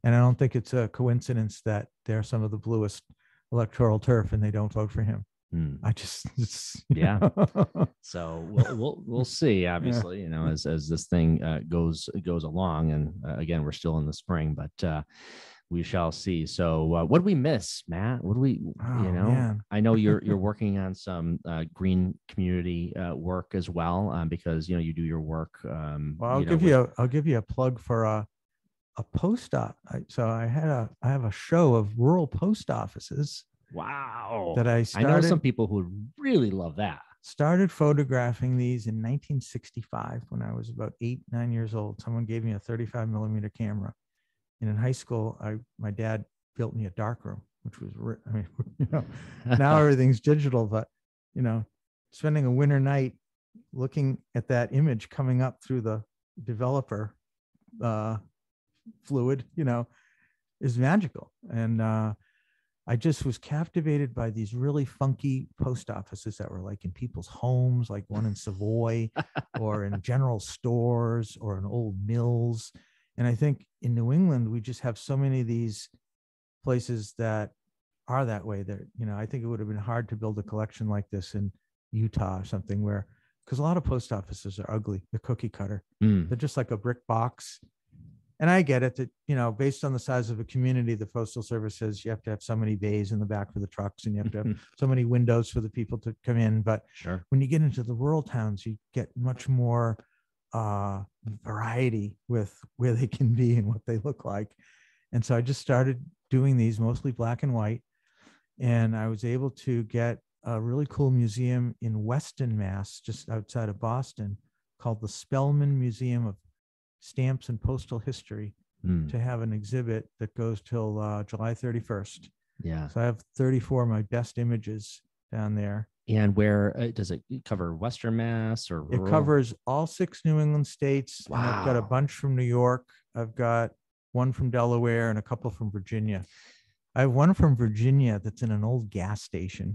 And I don't think it's a coincidence that they're some of the bluest electoral turf and they don't vote for him. So we'll see, obviously, as this thing goes along. And again, we're still in the spring, but we shall see. So what do we miss, Matt? What do we, man. I know you're working on some green community work as well, because, you do your work. I'll give you a plug for a post op. So I have a show of rural post offices. Wow. That I know some people who would really love that. Started photographing these in 1965 when I was about 8-9 years old. Someone gave me a 35 millimeter camera. And in high school, my dad built me a darkroom, which was, now everything's digital, but, spending a winter night looking at that image coming up through the developer fluid, is magical. And I just was captivated by these really funky post offices that were like in people's homes, like one in Savoy or in general stores or in old mills. And I think in New England, we just have so many of these places that are that way. That, I think it would have been hard to build a collection like this in Utah or something, because a lot of post offices are ugly. They're cookie cutter. They're just like a brick box. And I get it that, based on the size of a community, the Postal Service says you have to have so many bays in the back for the trucks and you have to have so many windows for the people to come in. But sure, when you get into the rural towns, you get much more variety with where they can be and what they look like. And so I just started doing these mostly black and white. And I was able to get a really cool museum in Weston, Mass, just outside of Boston, called the Spellman Museum of Stamps and Postal History, to have an exhibit that goes till July 31st. Yeah. So I have 34 of my best images down there. And where does it cover? Western Mass or rural? It covers all 6 New England states. Wow. And I've got a bunch from New York. I've got one from Delaware and a couple from Virginia. I have one from Virginia that's in an old gas station.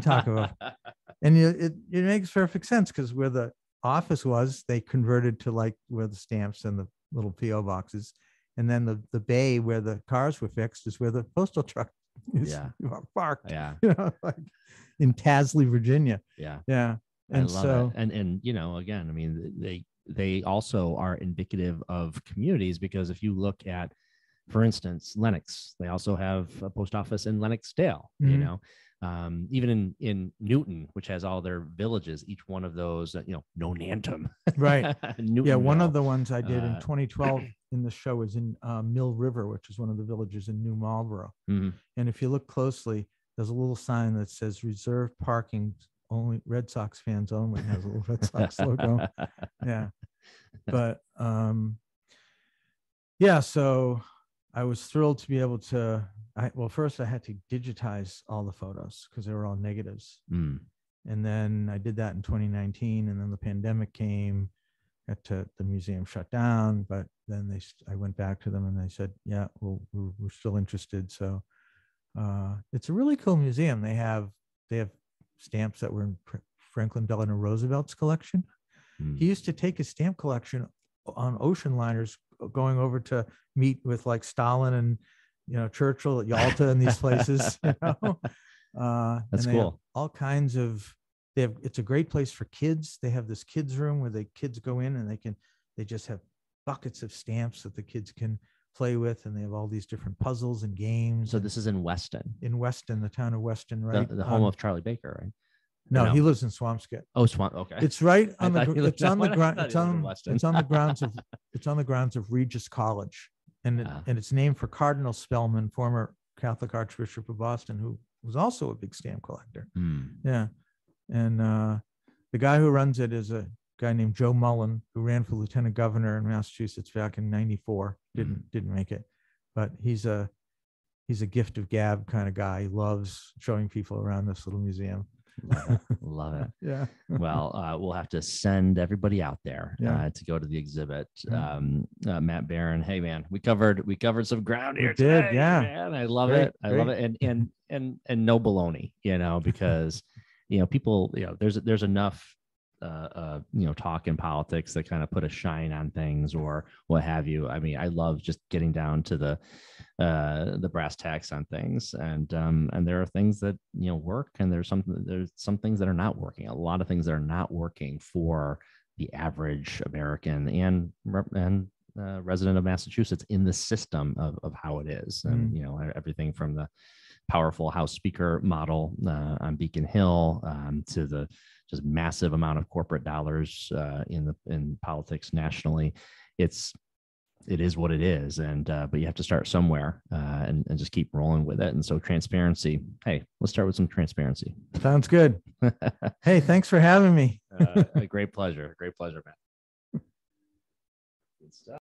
Talk about, and it makes perfect sense, because where the office was, they converted to like where the stamps and the little PO boxes, and then the bay where the cars were fixed is where the postal truck is parked. Yeah. Like in Tasley, Virginia. Yeah. And I love it. And again, I mean, they also are indicative of communities, because if you look at, for instance, Lenox, they also have a post office in Lenoxdale. Even in Newton, which has all their villages, each one of those, no Nantum. Right. Yeah. One of the ones I did in 2012 in the show is in Mill River, which is one of the villages in New Marlborough. And if you look closely, there's a little sign that says reserved parking only Red Sox fans only. It has a little Red Sox logo. Yeah. But yeah, so I was thrilled to be able to, well, first I had to digitize all the photos because they were all negatives. Mm. And then I did that in 2019, and then the pandemic came. The museum shut down, but then I went back to them and they said, yeah, well, we're still interested. So it's a really cool museum. They have stamps that were in Franklin Delano Roosevelt's collection. He used to take his stamp collection on ocean liners going over to meet with like Stalin and Churchill at Yalta and these places. That's and cool. All kinds of. It's a great place for kids. They have this kids room where the kids go in and they just have buckets of stamps that the kids can play with, and they have all these different puzzles and games. So this is in Weston. In Weston, the town of Weston, right? The home of Charlie Baker, right? No, he lives in Swampscott. Oh, Swamp. Okay. It's right on it's on the grounds of Regis College, and it's named for Cardinal Spellman, former Catholic Archbishop of Boston, who was also a big stamp collector. Yeah. And the guy who runs it is a guy named Joe Mullen, who ran for lieutenant governor in Massachusetts back in '94. Didn't make it, but he's a gift of gab kind of guy. He loves showing people around this little museum. Love it. Yeah. Well, we'll have to send everybody out there to go to the exhibit. Matt Barron, hey man, we covered some ground here today. Yeah, man. I love it. I love it. And no baloney, because people, there's enough talk in politics that kind of put a shine on things or what have you. I mean, I love just getting down to the brass tacks on things, and there are things that work, and there's some things that are not working. A lot of things that are not working for the average American and resident of Massachusetts in the system of how it is, and everything from the powerful House Speaker model on Beacon Hill to the just massive amount of corporate dollars in politics nationally. It is what it is, and but you have to start somewhere and just keep rolling with it. And so transparency. Hey, let's start with some transparency. Sounds good. Hey, thanks for having me. A great pleasure, Matt. Good stuff.